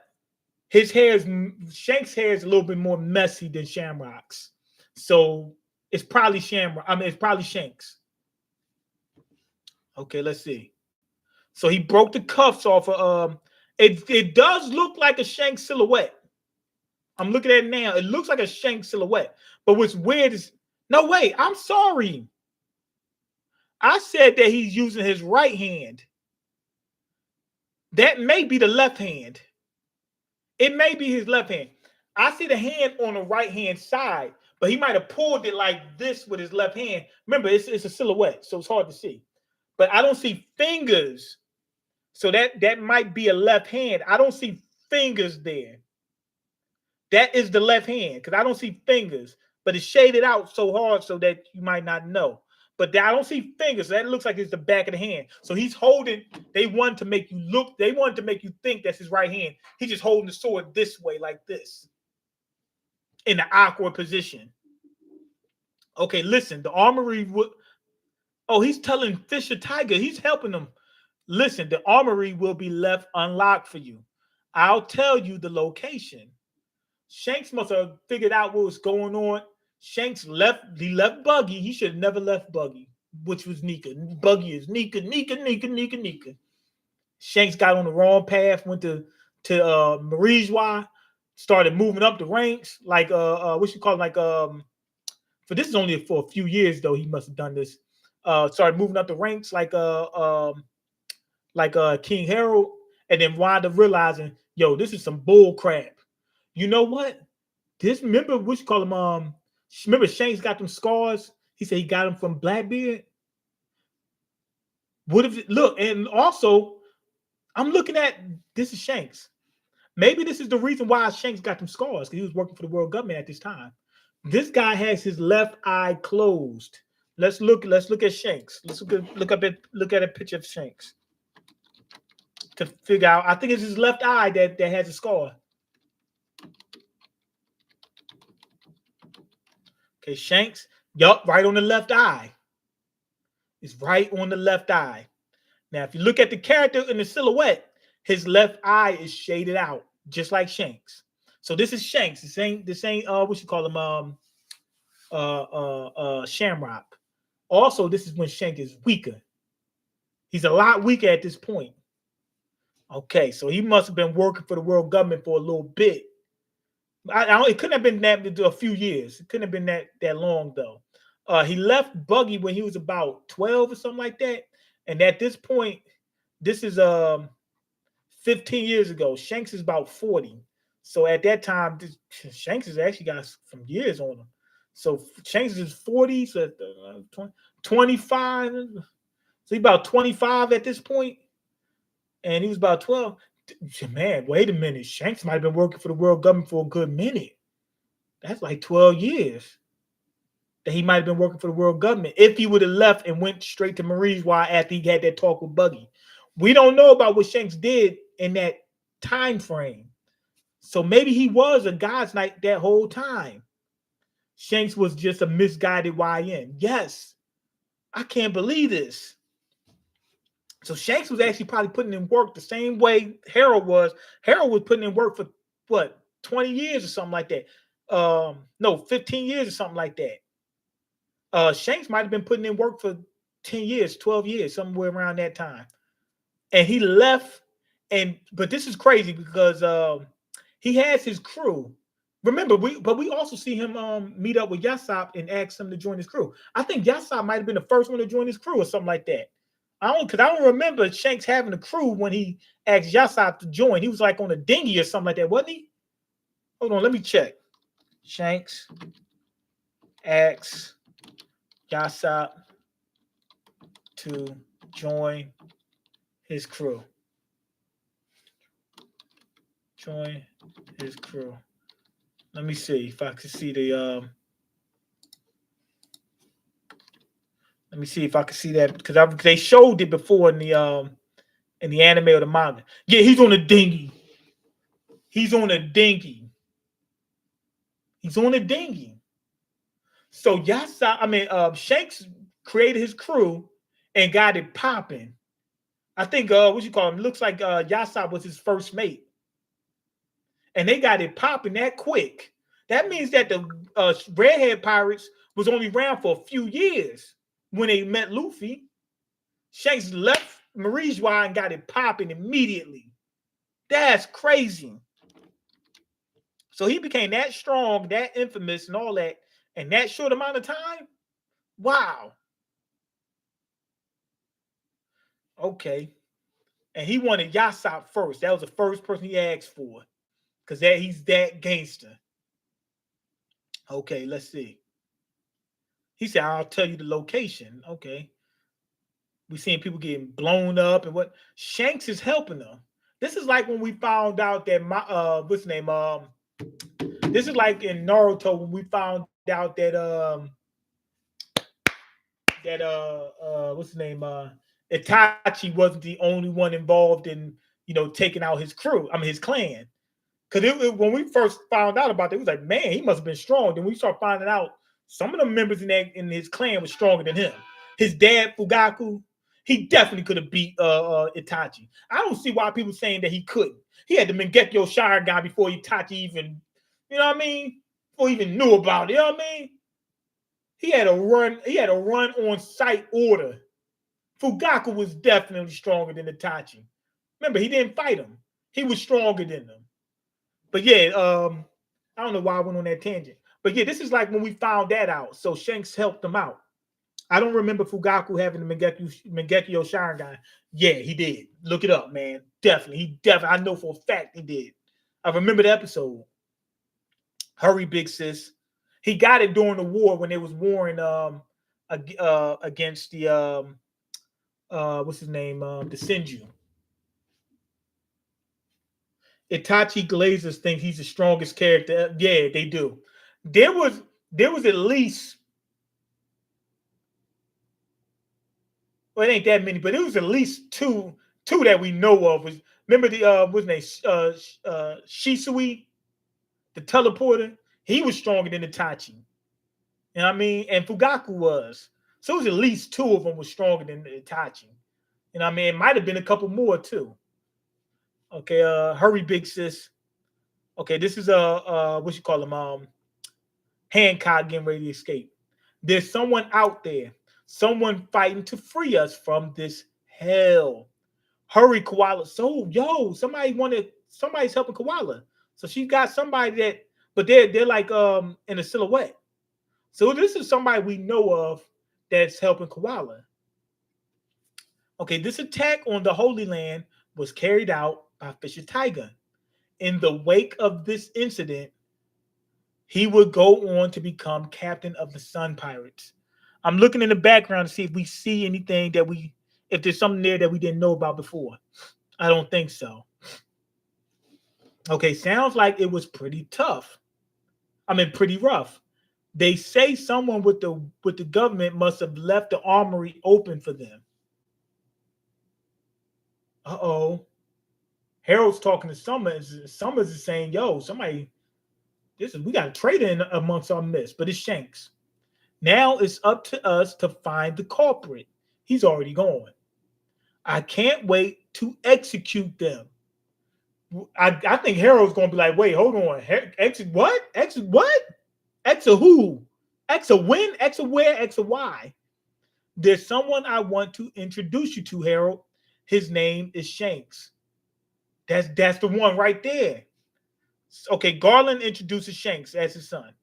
Shanks' hair is a little bit more messy than Shamrock's. So it's probably Shamrock. I mean, it's probably Shanks. Okay, let's see. So he broke the cuffs off of it does look like a Shanks silhouette. I'm looking at it now. It looks like a Shanks silhouette. But what's weird is no wait, I'm sorry. I said that he's using his right hand. That may be the left hand. It may be his left hand. I see the hand on the right hand side, but he might have pulled it like this with his left hand. Remember, it's a silhouette, so it's hard to see. But I don't see fingers. So that might be a left hand. I don't see fingers there. That is the left hand because I don't see fingers, but it's shaded out so hard so that you might not know. but I don't see fingers. So that looks like it's the back of the hand. So he's holding. They want to make you look. They want to make you think that's his right hand. He's just holding the sword this way, like this, in an awkward position. Okay, listen. The armory would. Oh, he's telling Fisher Tiger. He's helping them. Listen, the armory will be left unlocked for you. I'll tell you the location. Shanks must have figured out what was going on. Shanks left. He left Buggy. He should have never left Buggy, which was Nika. Buggy is Nika. Shanks got on the wrong path. Went to Marijois. Started moving up the ranks. Like what you call it? Like For this is only for a few years though. He must have done this. Started moving up the ranks like King Harold, and then wound up realizing, yo, this is some bull crap. You know what? Remember what you call him? Remember Shanks got them scars? He said he got them from Blackbeard. What if look? And also, I'm looking at this is Shanks. Maybe this is the reason why Shanks got them scars, because he was working for the world government at this time. This guy has his left eye closed. Let's look at Shanks. Let's look at a picture of Shanks to figure out. I think it's his left eye that has a scar. Okay, Shanks. Yup, right on the left eye. It's right on the left eye. Now, if you look at the character in the silhouette, his left eye is shaded out, just like Shanks. So this is Shanks. This ain't what you call him, Shamrock. Also, this is when Shanks is weaker. He's a lot weaker at this point. Okay, so he must have been working for the world government for a little bit. It couldn't have been that a few years. It couldn't have been that long though. He left Buggy when he was about 12 or something like that. And at this point, this is 15 years ago. Shanks is about 40. So at that time, Shanks has actually got some years on him. So Shanks is 40, so 25. So he's about 25 at this point. And he was about 12. Man, wait a minute. Shanks might have been working for the world government for a good minute. That's like 12 years that he might have been working for the world government if he would have left and went straight to Marijois after he had that talk with Buggy. We don't know about what Shanks did in that time frame. So maybe he was a God's Knight that whole time. Shanks was just a misguided YN. Yes, I can't believe this. So Shanks was actually probably putting in work the same way Harold was. Harold was putting in work for what, 20 years or something like that. No, 15 years or something like that. Shanks might have been putting in work for 10 years, 12 years, somewhere around that time. And he left, but this is crazy because he has his crew. Remember, we also see him meet up with Yassop and ask him to join his crew. I think Yassop might have been the first one to join his crew or something like that. I don't remember Shanks having a crew when he asked Yassop to join. He was like on a dinghy or something like that, wasn't he? Hold on, let me check. Shanks asks Yassop to join his crew. Join his crew. Let me see if I can see the let me see if I can see that, because they showed it before in the anime or the manga. Yeah, he's on a dinghy. He's on a dinghy. He's on a dinghy. So Shanks created his crew and got it popping. I think what you call him, looks like Yassop was his first mate. And they got it popping that quick. That means that the Redhead Pirates was only around for a few years when they met Luffy. Shanks left Marijois and got it popping immediately. That's crazy. So he became that strong, that infamous, and all that in that short amount of time. Wow. Okay. And he wanted Yassop first. That was the first person he asked for, because he's that gangster. Okay, let's see. He said, I'll tell you the location. Okay. We're seeing people getting blown up and what. Shanks is helping them. This is like when we found out that what's his name? This is like in Naruto when we found out that that what's his name? Itachi wasn't the only one involved in, taking out his crew. I mean his clan. Because when we first found out about it, it was like, man, he must have been strong. Then we start finding out some of the members in his clan was stronger than him. His dad, Fugaku, he definitely could have beat Itachi. I don't see why people saying that he couldn't. He had the Mangekyo Sharingan before Itachi even, you know what I mean? Before he even knew about it, you know what I mean? He had a run on site order. Fugaku was definitely stronger than Itachi. Remember, he didn't fight him. He was stronger than him. But yeah, I don't know why I went on that tangent. But yeah, this is like when we found that out. So Shanks helped them out. I don't remember Fugaku having the Mangekyo Sharingan. Yeah, he did. Look it up, man. Definitely. I know for a fact he did. I remember the episode. Hurry, big sis. He got it during the war when they was warring against the what's his name? The Senju. Itachi Glazers think he's the strongest character. Yeah, they do. There was at least, well, it ain't that many, but it was at least two that we know of. Was remember the what's his name? Shisui, the teleporter. He was stronger than Itachi. You know what I mean? And Fugaku was. So it was at least two of them was stronger than Itachi. You know what I mean? It might have been a couple more too. Okay, hurry, big sis. Okay, this is what you call him? Hancock getting ready to escape. There's someone out there, someone fighting to free us from this hell. Hurry, Koala. So, somebody's helping Koala. So she got somebody that, but they're like in a silhouette. So this is somebody we know of that's helping Koala. Okay, this attack on the Holy Land was carried out by Fisher Tiger. In the wake of this incident, he would go on to become captain of the Sun Pirates. I'm looking in the background to see if we see anything if there's something there that we didn't know about before. I don't think so. Okay, sounds like it was pretty tough. I mean, pretty rough. They say someone with the government must have left the armory open for them. Uh-oh. Harold's talking to Summers. Summers is saying, yo, somebody, we got a traitor in amongst our midst, but it's Shanks. Now it's up to us to find the culprit. He's already gone. I can't wait to execute them. I think Harold's going to be like, wait, hold on. Exit what? Exit what? Exit who? Exit when? Exit where? Exit why? There's someone I want to introduce you to, Harold. His name is Shanks. That's the one right there. Okay, Garland introduces Shanks as his son.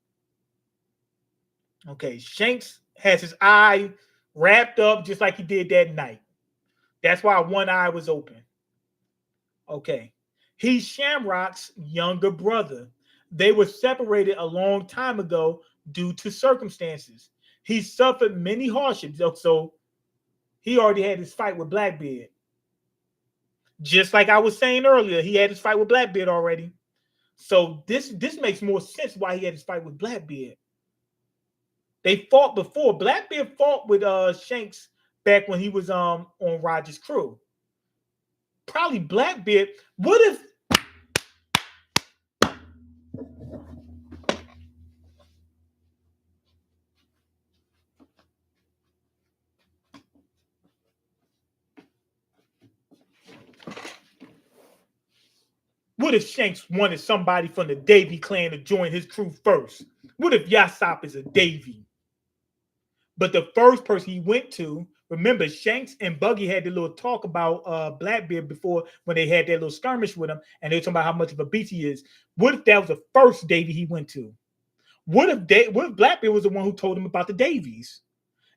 Okay, Shanks has his eye wrapped up just like he did that night. That's why one eye was open. Okay. He's Shamrock's younger brother. They were separated a long time ago due to circumstances. He suffered many hardships. So he already had his fight with Blackbeard. Just like I was saying earlier, he had his fight with Blackbeard already. So this makes more sense why he had his fight with Blackbeard. They fought before. Blackbeard fought with Shanks back when he was on Roger's crew. Probably Blackbeard. What if Shanks wanted somebody from the Davy clan to join his crew first? What if Yasopp is a Davy? But the first person he went to, remember, Shanks and Buggy had the little talk about Blackbeard before when they had that little skirmish with him, and they were talking about how much of a beast he is. What if that was the first Davy he went to? What if Blackbeard was the one who told him about the Davies?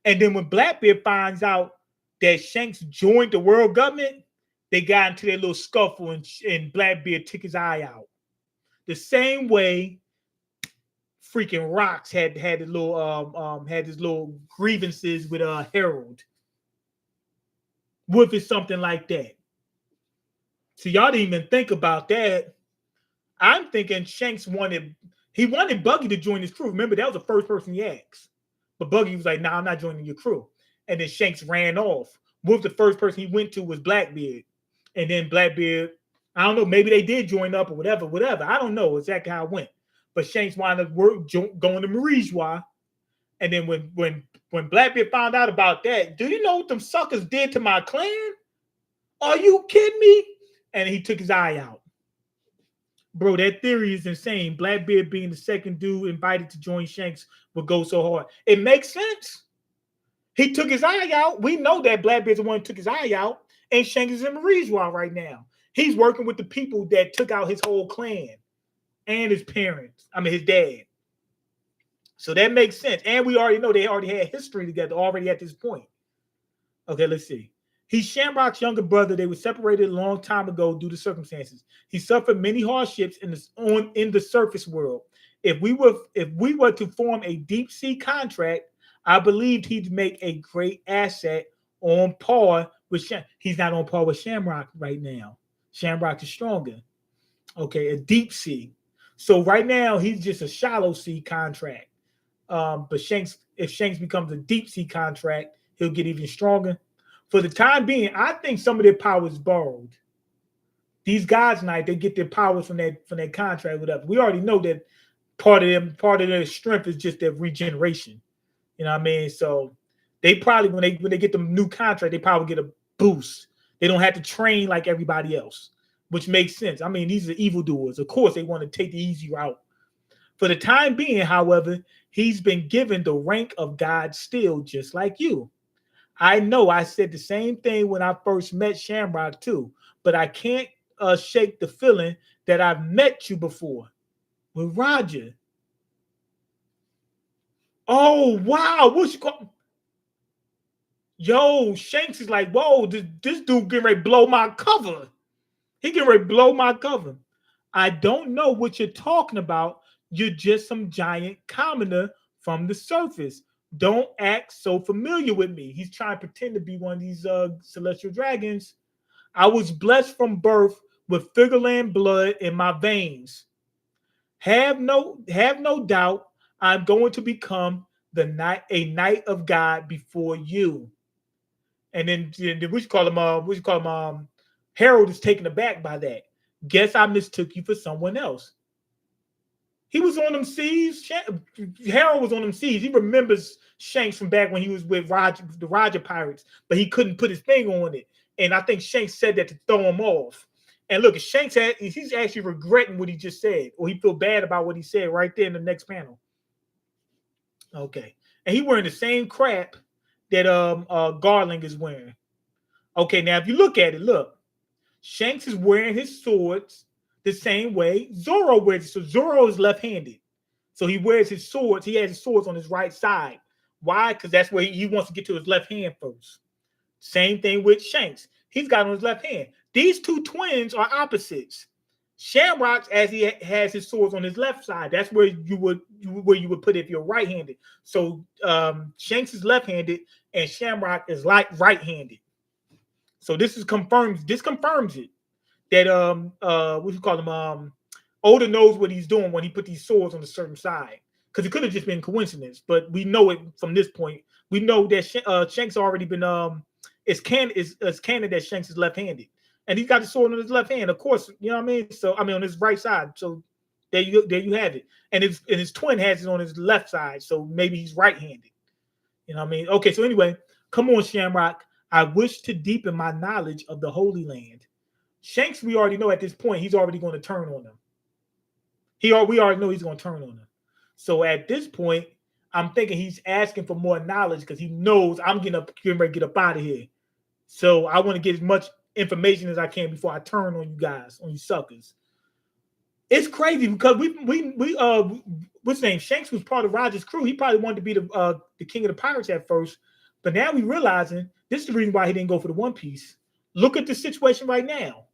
And then when Blackbeard finds out that Shanks joined the world government, they got into their little scuffle, and Blackbeard took his eye out. The same way freaking Rocks had his little grievances with Harold. What if it's something like that? So y'all didn't even think about that. I'm thinking Shanks wanted Buggy to join his crew. Remember, that was the first person he asked. But Buggy was like, nah, I'm not joining your crew. and then Shanks ran off. With the first person he went to was Blackbeard, and then Blackbeard, I don't know, maybe they did join up or whatever. I don't know exactly how it went, but Shanks wound up going to Marijois, and then when Blackbeard found out about that, do you know what them suckers did to my clan? Are you kidding me? And he took his eye out. Bro, that theory is insane. Blackbeard being the second dude invited to join Shanks would go so hard. It makes sense. He took his eye out. We know that Blackbeard's the one who took his eye out, and Shanks is in Marijois right now. He's working with the people that took out his whole clan and his parents. I mean, his dad. So that makes sense. And we already know they already had history together already at this point. Okay, let's see. He's Shamrock's younger brother. They were separated a long time ago due to circumstances. He suffered many hardships in the surface world. If we were to form a deep sea contract, I believed he'd make a great asset on par with He's not on par with Shamrock right now. Shamrock is stronger. Okay, a deep sea. So right now he's just a shallow sea contract. But if Shanks becomes a deep sea contract, he'll get even stronger. For the time being, I think some of their power is borrowed. These guys tonight, they get their powers from that contract with us. We already know that part of their strength is just their regeneration. You know what I mean? So they probably when they get the new contract, they probably get a boost. They don't have to train like everybody else, which makes sense. I mean, these are evildoers. Of course, they want to take the easy route. For the time being, however, he's been given the rank of God still, just like you. I know I said the same thing when I first met Shamrock too, but I can't shake the feeling that I've met you before with Roger. Oh, wow. What's you call? Yo, Shanks is like, whoa, this dude getting ready to blow my cover. He getting ready to blow my cover. I don't know what you're talking about. You're just some giant commoner from the surface. Don't act so familiar with me. He's trying to pretend to be one of these celestial dragons. I was blessed from birth with Figureland blood in my veins. Have no doubt I'm going to become a knight of God before you. And then we should call him Harold is taken aback by that. Guess I mistook you for someone else. He was on them seas. Harold was on them seas. He remembers Shanks from back when he was with the Roger Pirates, but he couldn't put his finger on it. And I think Shanks said that to throw him off. And look, he's actually regretting what he just said, or he feel bad about what he said right there in the next panel. Okay. And he wearing the same crap that Garling is wearing. Okay, now if you look at it, look. Shanks is wearing his swords the same way Zoro wears it. So Zoro is left-handed. So he wears his swords. He has his swords on his right side. Why? Because that's where he wants to get to his left hand first. Same thing with Shanks. He's got on his left hand. These two twins are opposites. Shamrock, as he has his swords on his left side, that's where you would put it if you're right-handed. So Shanks is left-handed and Shamrock is like right-handed. So this confirms it. That what you call him? Oda knows what he's doing when he put these swords on a certain side, because it could have just been coincidence, but we know it from this point. We know that Shanks already been it's canon that Shanks is left-handed, and he's got the sword on his left hand, of course. You know what I mean? So I mean on his right side. So there you have it, and his twin has it on his left side, so maybe he's right-handed. You know what I mean? Okay, so anyway, come on, Shamrock. I wish to deepen my knowledge of the Holy Land. Shanks, we already know at this point, he's already going to turn on him. We already know he's going to turn on him. So at this point, I'm thinking he's asking for more knowledge because he knows I'm getting ready to get up out of here. So I want to get as much information as I can before I turn on you guys, on you suckers. It's crazy because what's his name? Shanks was part of Roger's crew. He probably wanted to be the king of the pirates at first, but now we realizing this is the reason why he didn't go for the One Piece. Look at the situation right now.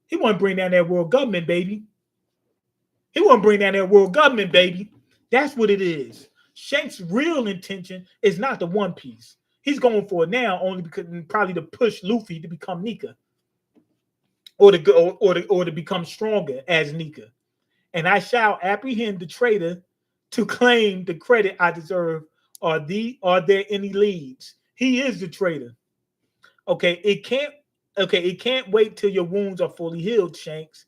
He want to bring down that world government, baby. That's what it is. Shanks' real intention is not the One Piece. He's going for it now only because probably to push Luffy to become Nika, or to become stronger as Nika. And I shall apprehend the traitor to claim the credit I deserve. Are there any leads? He is the traitor. Okay, it can't. Okay, it can't wait till your wounds are fully healed, Shanks.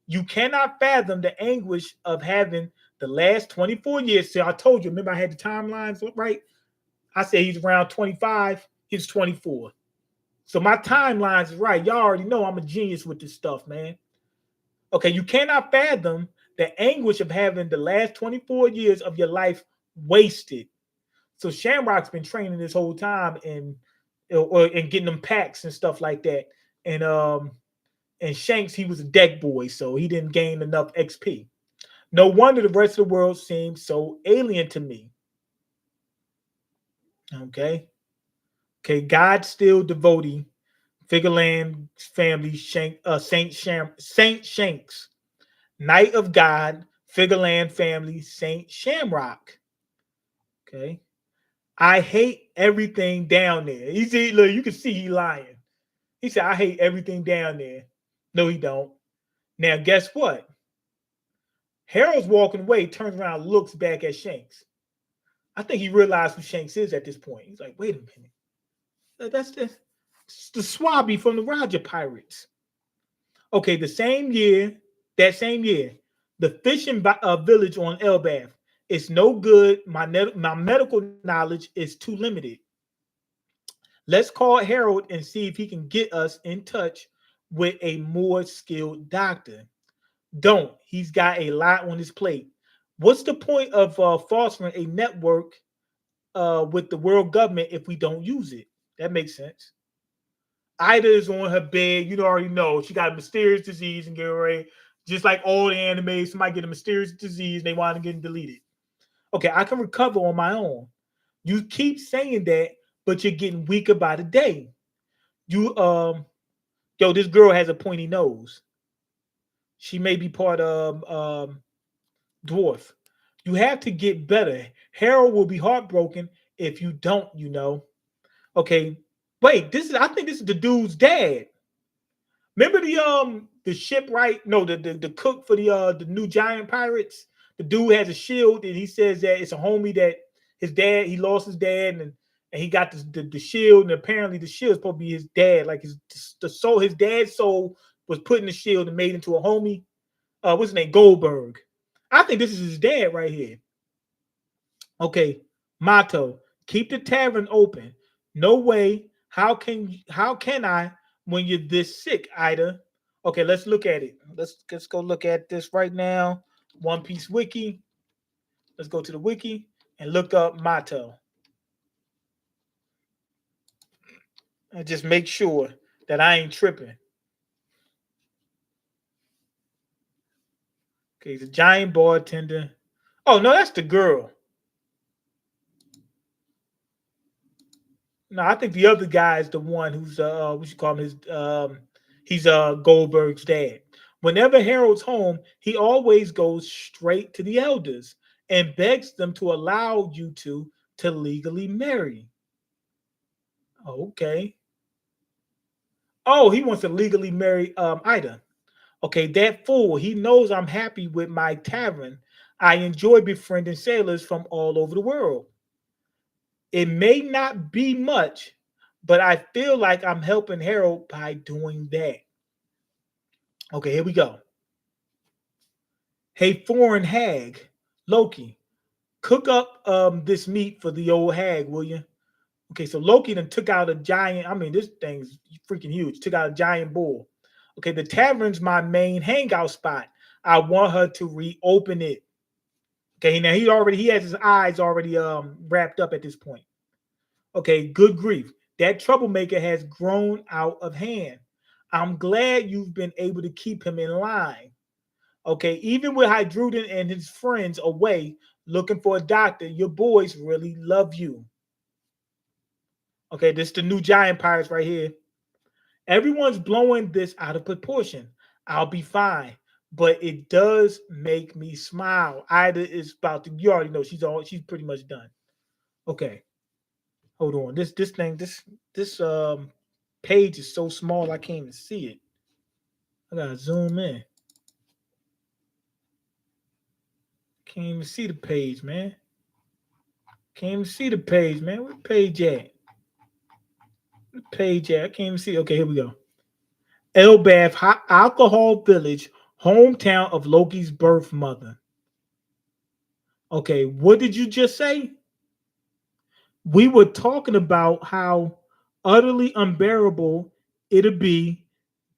You cannot fathom the anguish of having the last 24 years. See, I told you. Remember, I had the timelines right. I said he's around 25. He's 24. So my timelines is right. Y'all already know I'm a genius with this stuff, man. Okay, you cannot fathom the anguish of having the last 24 years of your life wasted. So Shamrock's been training this whole time and getting them packs and stuff like that. And Shanks, he was a deck boy, so he didn't gain enough XP. No wonder the rest of the world seems so alien to me. Okay. Okay, God still devotee, Figureland family, Saint Shanks, Knight of God, Figureland family, Saint Shamrock. Okay. I hate everything down there. He said, look, you can see he lying. He said, I hate everything down there. No, he don't. Now, guess what? Harold's walking away, turns around, looks back at Shanks. I think he realized who Shanks is at this point. He's like, wait a minute. That's the Swabby from the Roger Pirates. Okay, that same year, the fishing village on Elbath. It's no good. My medical knowledge is too limited. Let's call Harold and see if he can get us in touch with a more skilled doctor. Don't. He's got a lot on his plate. What's the point of fostering a network with the world government if we don't use it? That makes sense. Ida is on her bed. You already know she got a mysterious disease and get ready. Just like all the anime, somebody get a mysterious disease and they want to get deleted. Okay, I can recover on my own. You keep saying that, but you're getting weaker by the day. You yo, this girl has a pointy nose. She may be part of dwarf. You have to get better. Harold will be heartbroken if you don't, you know. Okay. Wait, I think this is the dude's dad. Remember the shipwright? No, the cook for the new giant pirates. The dude has a shield and he says that it's a homie that his dad, he lost his dad and he got the shield, and apparently the shield is supposed to be his dad. Like his dad's soul was put in the shield and made into a homie. What's his name? Goldberg. I think this is his dad right here. Okay, motto: keep the tavern open. No way. How can I when you're this sick, Ida? Okay, let's look at it. Let's go look at this right now. One Piece Wiki. Let's go to the wiki and look up motto. And just make sure that I ain't tripping. Okay, the giant bartender. Oh no, that's the girl. No, I think the other guy is the one who's what you call him he's Goldberg's dad. Whenever Harold's home, he always goes straight to the elders and begs them to allow you to legally marry. Okay. Oh, he wants to legally marry Ida. Okay, that fool. He knows I'm happy with my tavern. I enjoy befriending sailors from all over the world. It may not be much, but I feel like I'm helping Harold by doing that. Okay, here we go. Hey, foreign hag, Loki, cook up this meat for the old hag, will you? Okay, so Loki then took out a giant. I mean, this thing's freaking huge. Took out a giant bull. Okay, the tavern's my main hangout spot. I want her to reopen it. Okay, now he has his eyes already wrapped up at this point. Okay, good grief. That troublemaker has grown out of hand. I'm glad you've been able to keep him in line. Okay, even with Hydruden and his friends away looking for a doctor, your boys really love you. Okay, this is the new giant pirates right here. Everyone's blowing this out of proportion. I'll be fine, but it does make me smile. Ida is about to. You already know she's pretty much done. Okay, hold on. This page is so small I can't even see it. I gotta zoom in. Can't even see the page, man. Can't even see the page, man. Where the page at? Page at? I can't even see. Okay, here we go. Elbath Alcohol Village, hometown of Loki's birth mother. Okay, what did you just say? We were talking about how utterly unbearable it'd be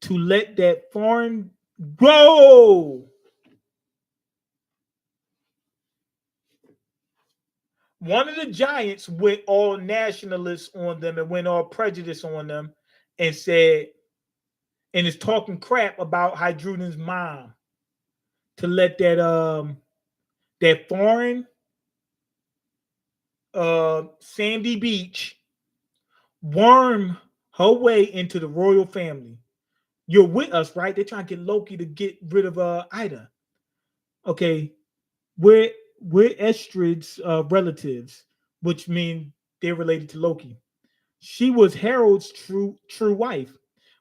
to let that foreign grow. One of the giants went all nationalists on them and went all prejudice on them and said, and is talking crap about Hydruden's mom to let that foreign sandy beach worm her way into the royal family. You're with us, right? They're trying to get Loki to get rid of Ida. Okay, we're Estrid's relatives, which mean they're related to Loki. She was Harold's true wife.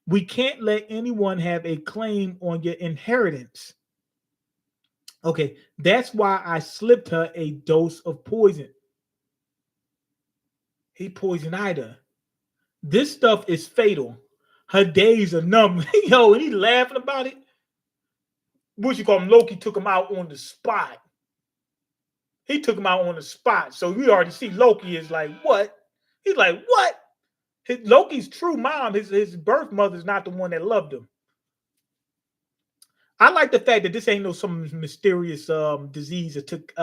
We can't let anyone have a claim on your inheritance. Okay, that's why I slipped her a dose of poison. He poisoned Ida. This stuff is fatal. Her days are numb. Yo, and he laughing about it. What you call him? Loki took him out on the spot. He took him out on the spot. So we already see Loki is like, what? He's like, what? Loki's true mom, his birth mother, is not the one that loved him. I like the fact that this ain't no some mysterious disease that took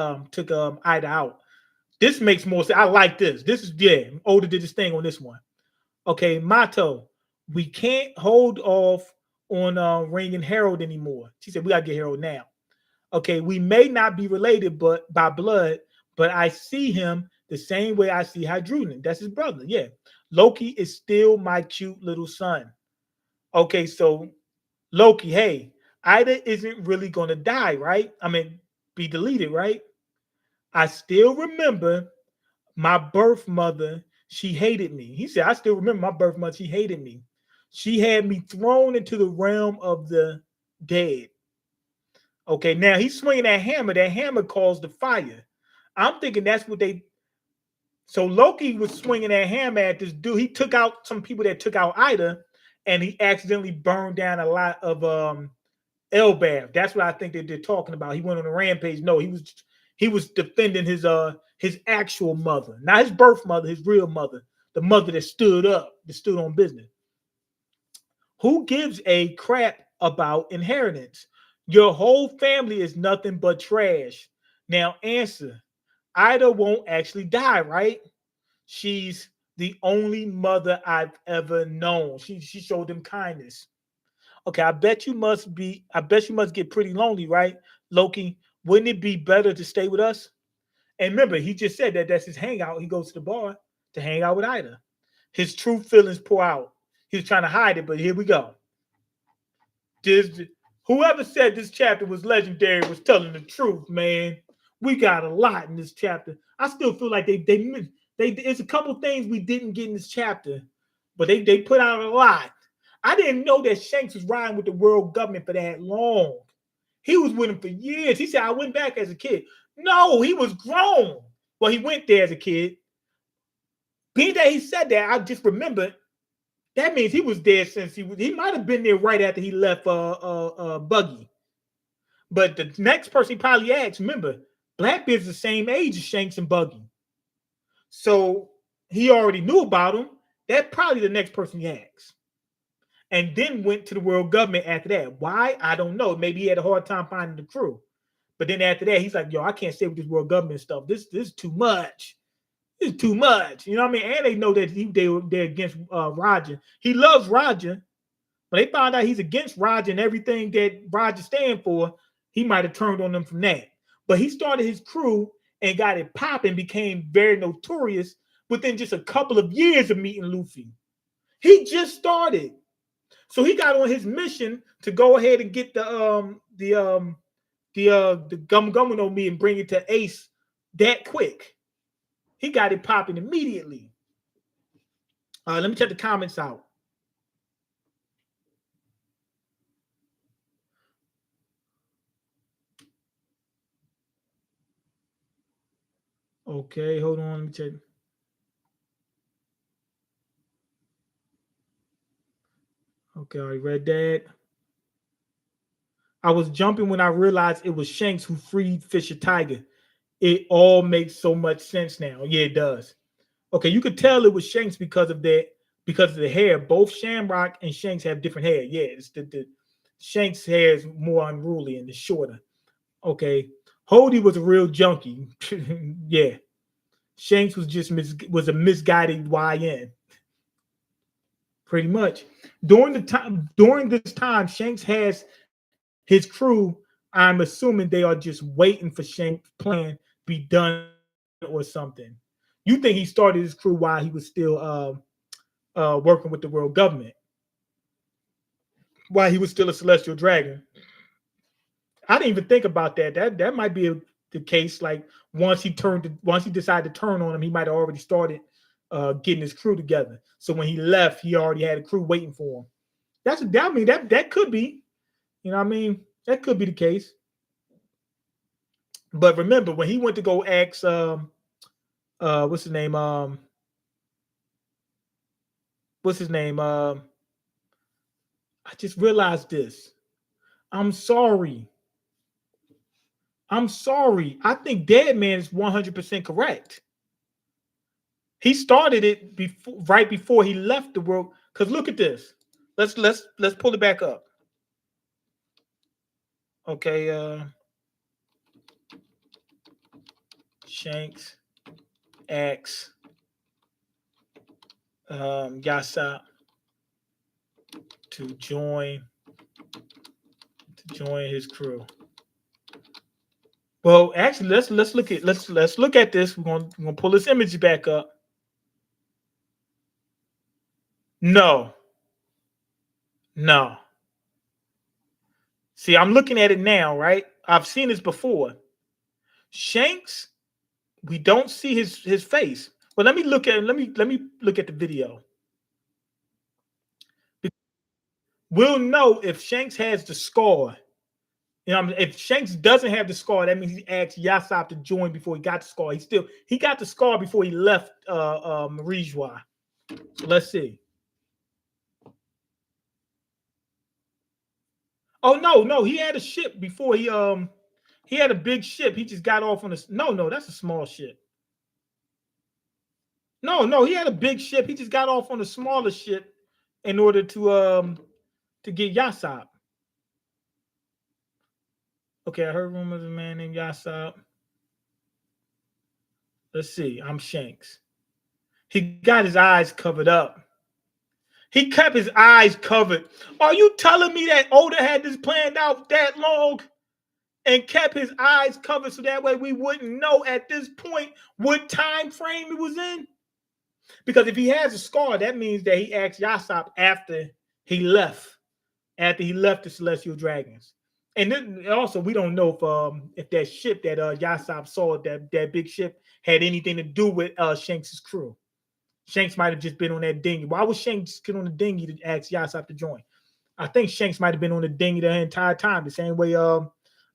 Ida out. This makes more sense. I like this. This is Oda did this thing on this one. Okay, Mato, we can't hold off on Ring and Harold anymore. She said we gotta get Harold now. Okay, we may not be related, but by blood, but I see him the same way I see Hydruden. That's his brother. Yeah, Loki is still my cute little son. Okay, so Loki, hey, Ida isn't really gonna die, right? I mean, be deleted, right? I still remember my birth mother, she hated me. He said, I still remember my birth mother, she hated me. She had me thrown into the realm of the dead. Okay, now he's swinging that hammer. That hammer caused the fire. I'm thinking that's what they. So Loki was swinging that hammer at this dude. He took out some people that took out Ida, and he accidentally burned down a lot of Elbath. That's what I think they're talking about. He went on a rampage. No, he was defending his actual mother, not his birth mother, his real mother, the mother that stood up, that stood on business. Who gives a crap about inheritance? Your whole family is nothing but trash. Now answer. Ida won't actually die, right? She's the only mother I've ever known. She showed them kindness. Okay, I bet you must get pretty lonely, right? Loki, wouldn't it be better to stay with us? And remember, he just said that that's his hangout. He goes to the bar to hang out with Ida. His true feelings pour out. He was trying to hide it, but here we go. This, whoever said this chapter was legendary was telling the truth, man. We got a lot in this chapter. I still feel like they it's a couple things we didn't get in this chapter, but they put out a lot. I didn't know that Shanks was riding with the world government for that long. He was with him for years. He said, I went back as a kid. No, he was grown. Well, he went there as a kid. Being that he said that, I just remembered that means he was there since he might have been there right after he left Buggy. But the next person he probably asked, remember, Blackbeard's the same age as Shanks and Buggy. So he already knew about him. That's probably the next person he asked. And then went to the world government after that. Why? I don't know. Maybe he had a hard time finding the crew. But then after that, he's like, yo, I can't stay with this world government stuff. This is too much. It's too much. You know what I mean? And they know that they're against Roger. He loves Roger, but they found out he's against Roger and everything that Roger stands for. He might have turned on them from that. But he started his crew and got it popping, became very notorious within just a couple of years of meeting Luffy. He just started. So he got on his mission to go ahead and get the Gum Gum no Me and bring it to Ace that quick. He got it popping immediately. Let me check the comments out. Okay, hold on. Let me check. Okay, I read that. I was jumping when I realized it was Shanks who freed Fisher Tiger. It all makes so much sense now. Yeah, it does. Okay, you could tell it was Shanks because of the hair. Both Shamrock and Shanks have different hair. Yeah, it's the Shanks' hair is more unruly and the shorter. Okay, Hody was a real junkie. Yeah, Shanks was just was a misguided YN, pretty much. During this time, Shanks has his crew. I'm assuming they are just waiting for Shanks' plan be done or something. You think he started his crew while he was still working with the world government, while he was still a celestial dragon? I didn't even think about that. That might be the case. Like once he decided to turn on him, he might have already started getting his crew together. So when he left, he already had a crew waiting for him. I mean that could be. You know what I mean? That could be the case. But remember when he went to go ask what's his name? What's his name? I just realized this. I'm sorry. I'm sorry. I think Dead Man is 100% correct. He started it right before he left the world. Because look at this. Let's pull it back up. Okay, Shanks X Yasa to join his crew. Well, actually, let's look at this. We're gonna pull this image back up. No. See, I'm looking at it now, right? I've seen this before. Shanks, we don't see his face. But let me look at the video. We'll know if Shanks has the scar. You know, if Shanks doesn't have the scar, that means he asked Yasop to join before he got the scar. He got the scar before he left Marijwa. So let's see. Oh no, he had a ship before he had a big ship. He just got off on a no, that's a small ship. No, he had a big ship. He just got off on a smaller ship in order to get Yasop. Okay, I heard rumors of a man named Yasop. Let's see. I'm Shanks. He got his eyes covered up. He kept his eyes covered. Are you telling me that Oda had this planned out that long and kept his eyes covered so that way we wouldn't know at this point what time frame it was in? Because if he has a scar, that means that he asked Yasop after he left the Celestial Dragons. And then also we don't know if that ship that Yasop saw, that big ship, had anything to do with Shanks' crew. Shanks might have just been on that dinghy. Why would Shanks get on the dinghy to ask Yasop to join? I think Shanks might have been on the dinghy the entire time. The same way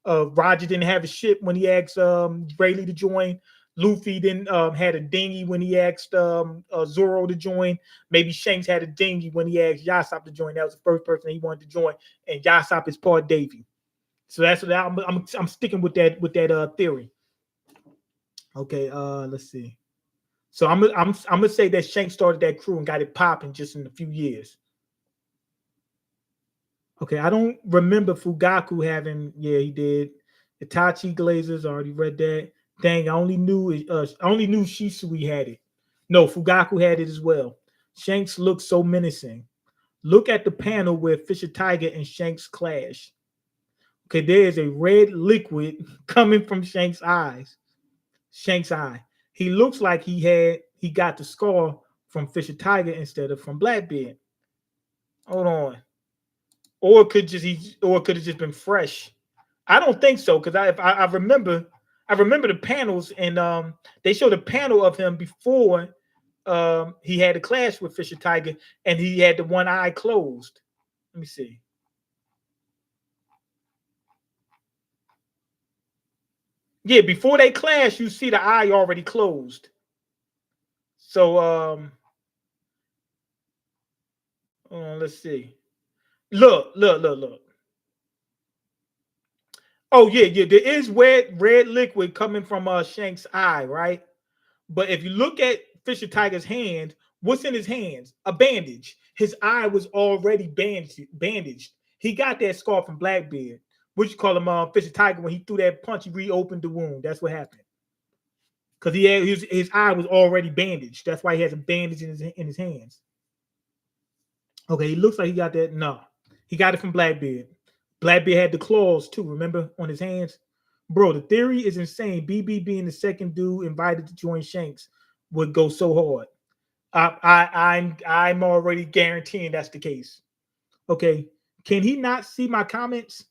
Roger didn't have a ship when he asked Rayleigh to join. Luffy didn't had a dinghy when he asked Zoro to join. Maybe Shanks had a dinghy when he asked Yasop to join. That was the first person he wanted to join, and Yasop is part Davy. So that's what I'm sticking with that theory. Okay, let's see. So I'm gonna say that Shanks started that crew and got it popping just in a few years. Okay, I don't remember Fugaku having. Yeah, he did. Itachi Glazers, already read that. Dang, I only knew Shisui had it. No, Fugaku had it as well. Shanks looks so menacing. Look at the panel where Fisher Tiger and Shanks clash. Okay, there is a red liquid coming from Shanks' eyes. Shanks' eye. He looks like he got the scar from Fisher Tiger instead of from Blackbeard. Hold on. Or it could have just been fresh. I don't think so because I remember the panels and they showed a panel of him before he had a clash with Fisher Tiger and he had the one eye closed. Let me see. Yeah, before they clash, you see the eye already closed. So let's see. Look. Oh yeah. There is red liquid coming from Shank's eye, right? But if you look at Fisher Tiger's hand, what's in his hands? A bandage. His eye was already bandaged. He got that scar from Blackbeard. What you call him, Fisher Tiger? When he threw that punch, he reopened the wound. That's what happened. Because his eye was already bandaged. That's why he has a bandage in his hands. Okay, he looks like he got that. No, he got it from Blackbeard. Blackbeard had the claws too. Remember on his hands, bro. The theory is insane. BB being the second dude invited to join Shanks would go so hard. I'm already guaranteeing that's the case. Okay, can he not see my comments?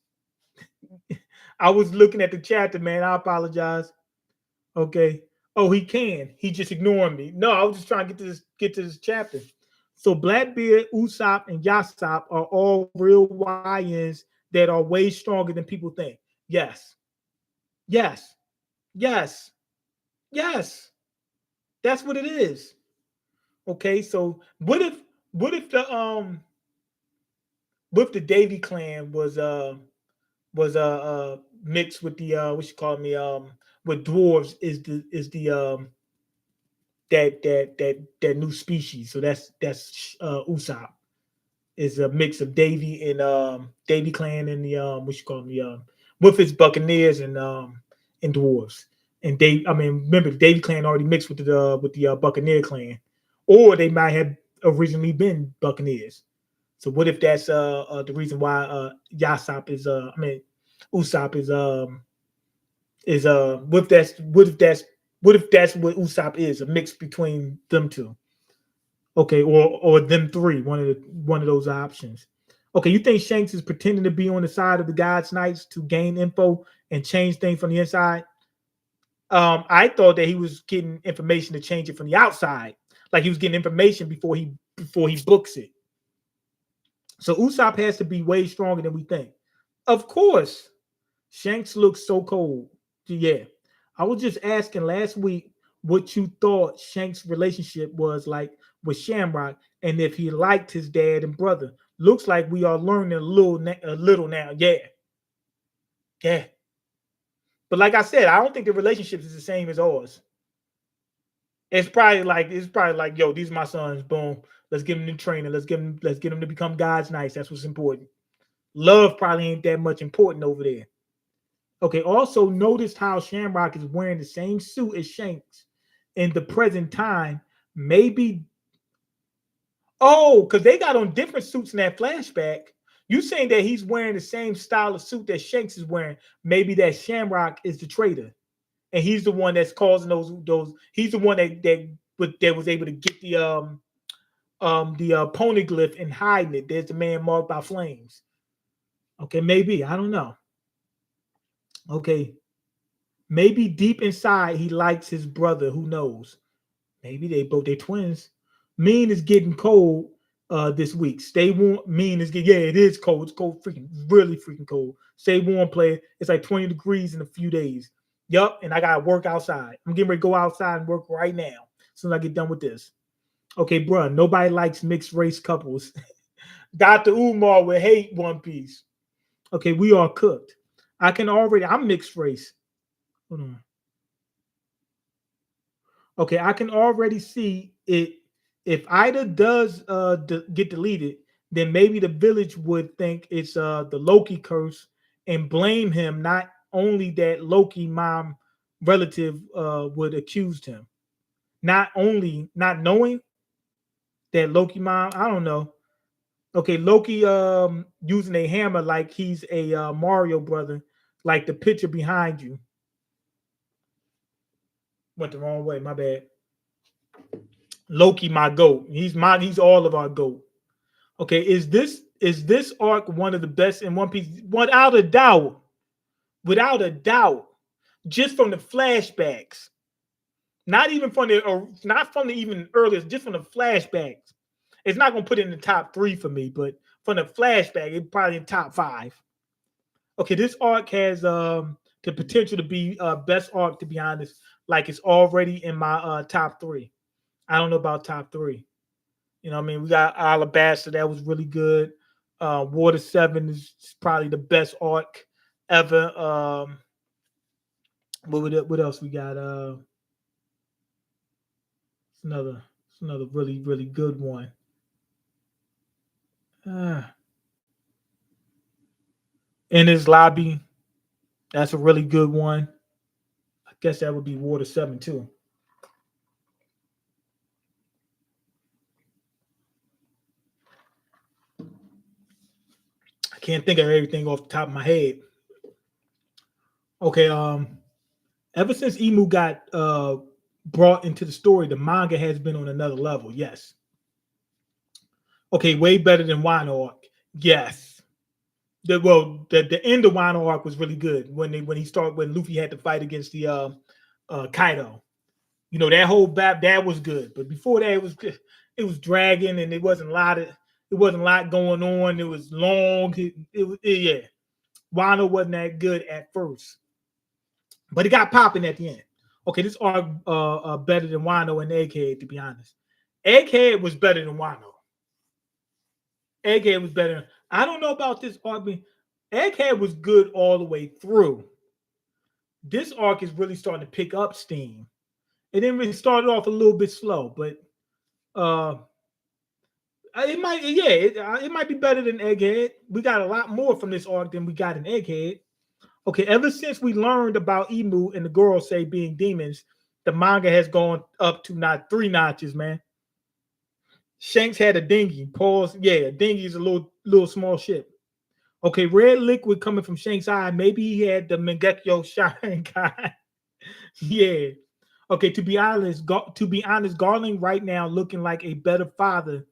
I was looking at the chapter, man. I apologize. Okay. Oh, he can. He just ignoring me. No, I was just trying to get to this chapter. So Blackbeard, Usopp, and Yasop are all real YNs that are way stronger than people think. Yes. Yes. Yes. Yes. That's what it is. Okay, so what if the Davy clan was mixed with the what you call me with dwarves is the new species. So that's Usopp is a mix of Davy and Davy clan and the what you call me with his Buccaneers and dwarves. And remember the Davy clan already mixed with the Buccaneer clan, or they might have originally been Buccaneers. So what if that's the reason why Yasop is Usopp is what if that's what Usopp is, a mix between them two? Okay, or them three, one of those options. Okay, you think Shanks is pretending to be on the side of the God's Knights to gain info and change things from the inside? I thought that he was getting information to change it from the outside, like he was getting information before he books it. So Usopp has to be way stronger than we think. Of course, Shanks looks so cold. Yeah, I was just asking last week what you thought Shanks' relationship was like with Shamrock, and if he liked his dad and brother. Looks like we are learning a little now. Yeah. But like I said, I don't think the relationship is the same as ours. It's probably like, yo, these are my sons. Boom. Let's give them the training. Let's get them to become God's Knights. That's what's important. Love probably ain't that much important over there. Okay, also notice how Shamrock is wearing the same suit as Shanks in the present time. Maybe, because they got on different suits in that flashback. You saying that he's wearing the same style of suit that Shanks is wearing? Maybe that Shamrock is the traitor, and he's the one that's causing those. He's the one that was able to get the poneglyph and hiding it. There's the man marked by flames. Okay, maybe I don't know. Okay, maybe deep inside he likes his brother. Who knows? Maybe they twins. Mean is getting cold this week. Stay warm. Mean is getting, yeah, it is cold. It's cold, freaking really freaking cold. Stay warm, player. It's like 20 degrees in a few days. Yup, and I gotta work outside. I'm getting ready to go outside and work right now. As soon as I get done with this. Okay, bruh, nobody likes mixed race couples. Dr. Umar would hate One Piece. Okay, we are cooked. I'm mixed race. Hold on. Okay, I can already see it. If Ida does get deleted, then maybe the village would think it's the Loki curse and blame him. Not only that Loki mom relative would accuse him. Not only not knowing that Loki mom, I don't know. Okay, Loki using a hammer like he's a Mario brother, like the picture behind you. Went the wrong way. My bad. Loki, my goat. He's all of our goat. Okay, is this arc one of the best in One Piece? Without a doubt. Without a doubt. Just from the flashbacks. Not from the even earliest, just from the flashbacks. It's not gonna put it in the top 3 for me, but from the flashback, it's probably in top 5. Okay, this arc has the potential to be best arc, to be honest. Like it's already in my top 3. I don't know about top 3. You know what I mean? We got Alabasta, that was really good. Water 7 is probably the best arc ever. What else we got? It's another really really good one. Uh, in his lobby, that's a really good one. I guess that would be Water 7 too. I can't think of everything off the top of my head. Okay, ever since Emu got brought into the story, the manga has been on another level. Yes. Okay, way better than Wano arc. Yes. The end of Wano arc was really good when Luffy had to fight against the Kaido. You know, that whole that was good. But before that, it was dragging and it wasn't a lot going on. It was long. Yeah. Wano wasn't that good at first, but it got popping at the end. Okay, this arc better than Wano and Egghead, to be honest. Egghead was better than Wano. Egghead was better. I don't know about this arc. Egghead was good all the way through. This arc is really starting to pick up steam. It didn't really start off a little bit slow, but uh, it might be better than Egghead. We got a lot more from this arc than we got in Egghead. Okay, ever since we learned about Emu and the Gorosei being demons, the manga has gone up to not 3 notches, man. Shanks had a dinghy. Pause. Yeah, a dinghy is a little small ship. Okay, red liquid coming from Shanks' eye. Maybe he had the Mangekyo Shine guy. Yeah. Okay, to be honest, Garland right now looking like a better father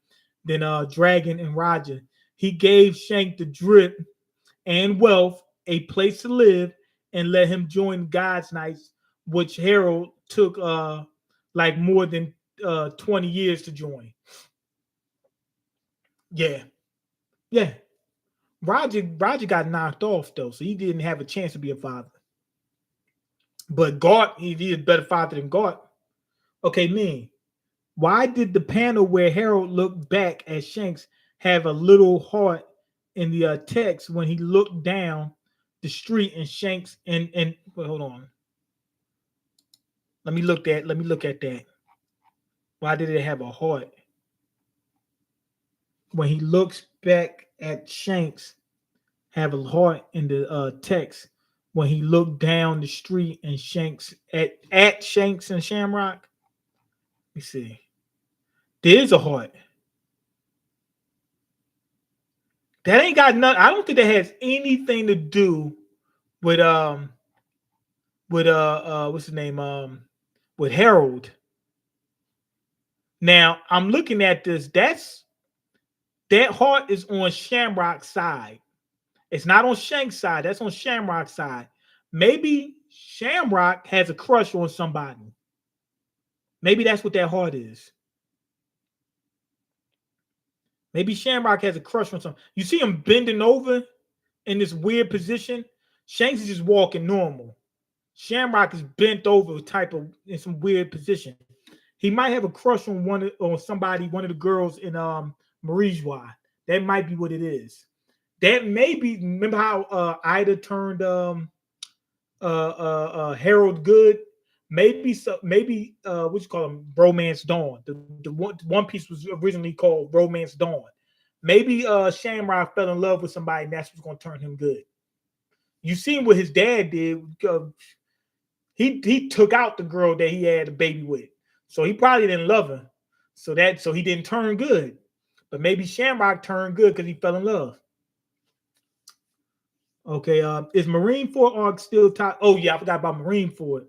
than Dragon and Roger. He gave Shank the drip and wealth, a place to live, and let him join God's Knights, which Harold took like more than 20 years to join. Yeah. Yeah. Roger got knocked off though, so he didn't have a chance to be a father. But Gart, he is a better father than Gart. Okay, me. Why did the panel where Harold looked back at Shanks have a little heart in the text when he looked down the street and Shanks and wait, hold on. Let me look at that. Why did it have a heart? When he looks back at Shanks, have a heart in the text. When he looked down the street and Shanks at Shanks and Shamrock. Let me see. There's a heart. That ain't got nothing. I don't think that has anything to do with what's his name with Harold. Now I'm looking at this. That heart is on Shamrock's side. It's not on Shank's side. That's on Shamrock's side. Maybe Shamrock has a crush on somebody. Maybe that's what that heart is. Maybe Shamrock has a crush on something. You see him bending over in this weird position. Shanks is just walking normal. Shamrock is bent over in some weird position. He might have a crush on one of the girls in Marie's. That might be what it is. That may be. Remember how Ida turned Harold good? Maybe what you call him, Romance Dawn. The One Piece was originally called Romance Dawn. Maybe Shamrock fell in love with somebody, and that's what's going to turn him good. You seen what his dad did? He took out the girl that he had a baby with, so he probably didn't love her. So he didn't turn good. But maybe Shamrock turned good because he fell in love. Okay, is Marineford arc still top? Oh yeah, I forgot about Marineford.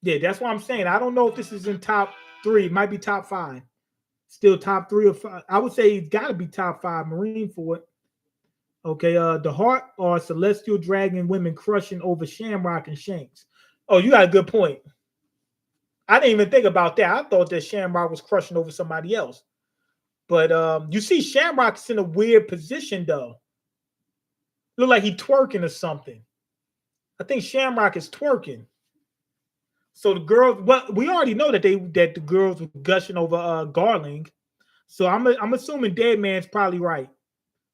Yeah, that's what I'm saying. I don't know if this is in top 3. It might be top 5. Still top 3 or 5. I would say it's got to be top 5. Marineford. Okay, the Heart are celestial dragon women crushing over Shamrock and Shanks. Oh, you got a good point. I didn't even think about that. I thought that Shamrock was crushing over somebody else. But you see Shamrock's in a weird position though. Look like he twerking or something. I think Shamrock is twerking. So the girls, well, we already know that the girls were gushing over Garling. So I'm assuming Dead Man's probably right.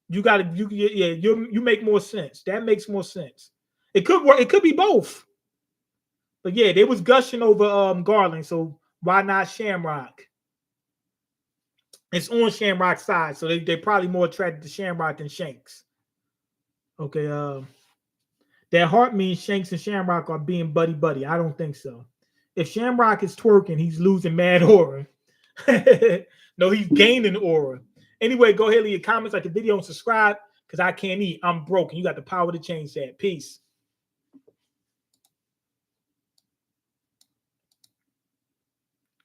You got to, you make more sense. That makes more sense. It could work. It could be both. But yeah, they was gushing over Garland, so why not Shamrock? It's on Shamrock's side, so they probably more attracted to Shamrock than Shanks. Okay, that heart means Shanks and Shamrock are being buddy-buddy. I don't think so. If Shamrock is twerking, he's losing mad aura. No, he's gaining aura. Anyway, go ahead, leave your comments, like the video, and subscribe, because I can't eat. I'm broken. You got the power to change that. Peace.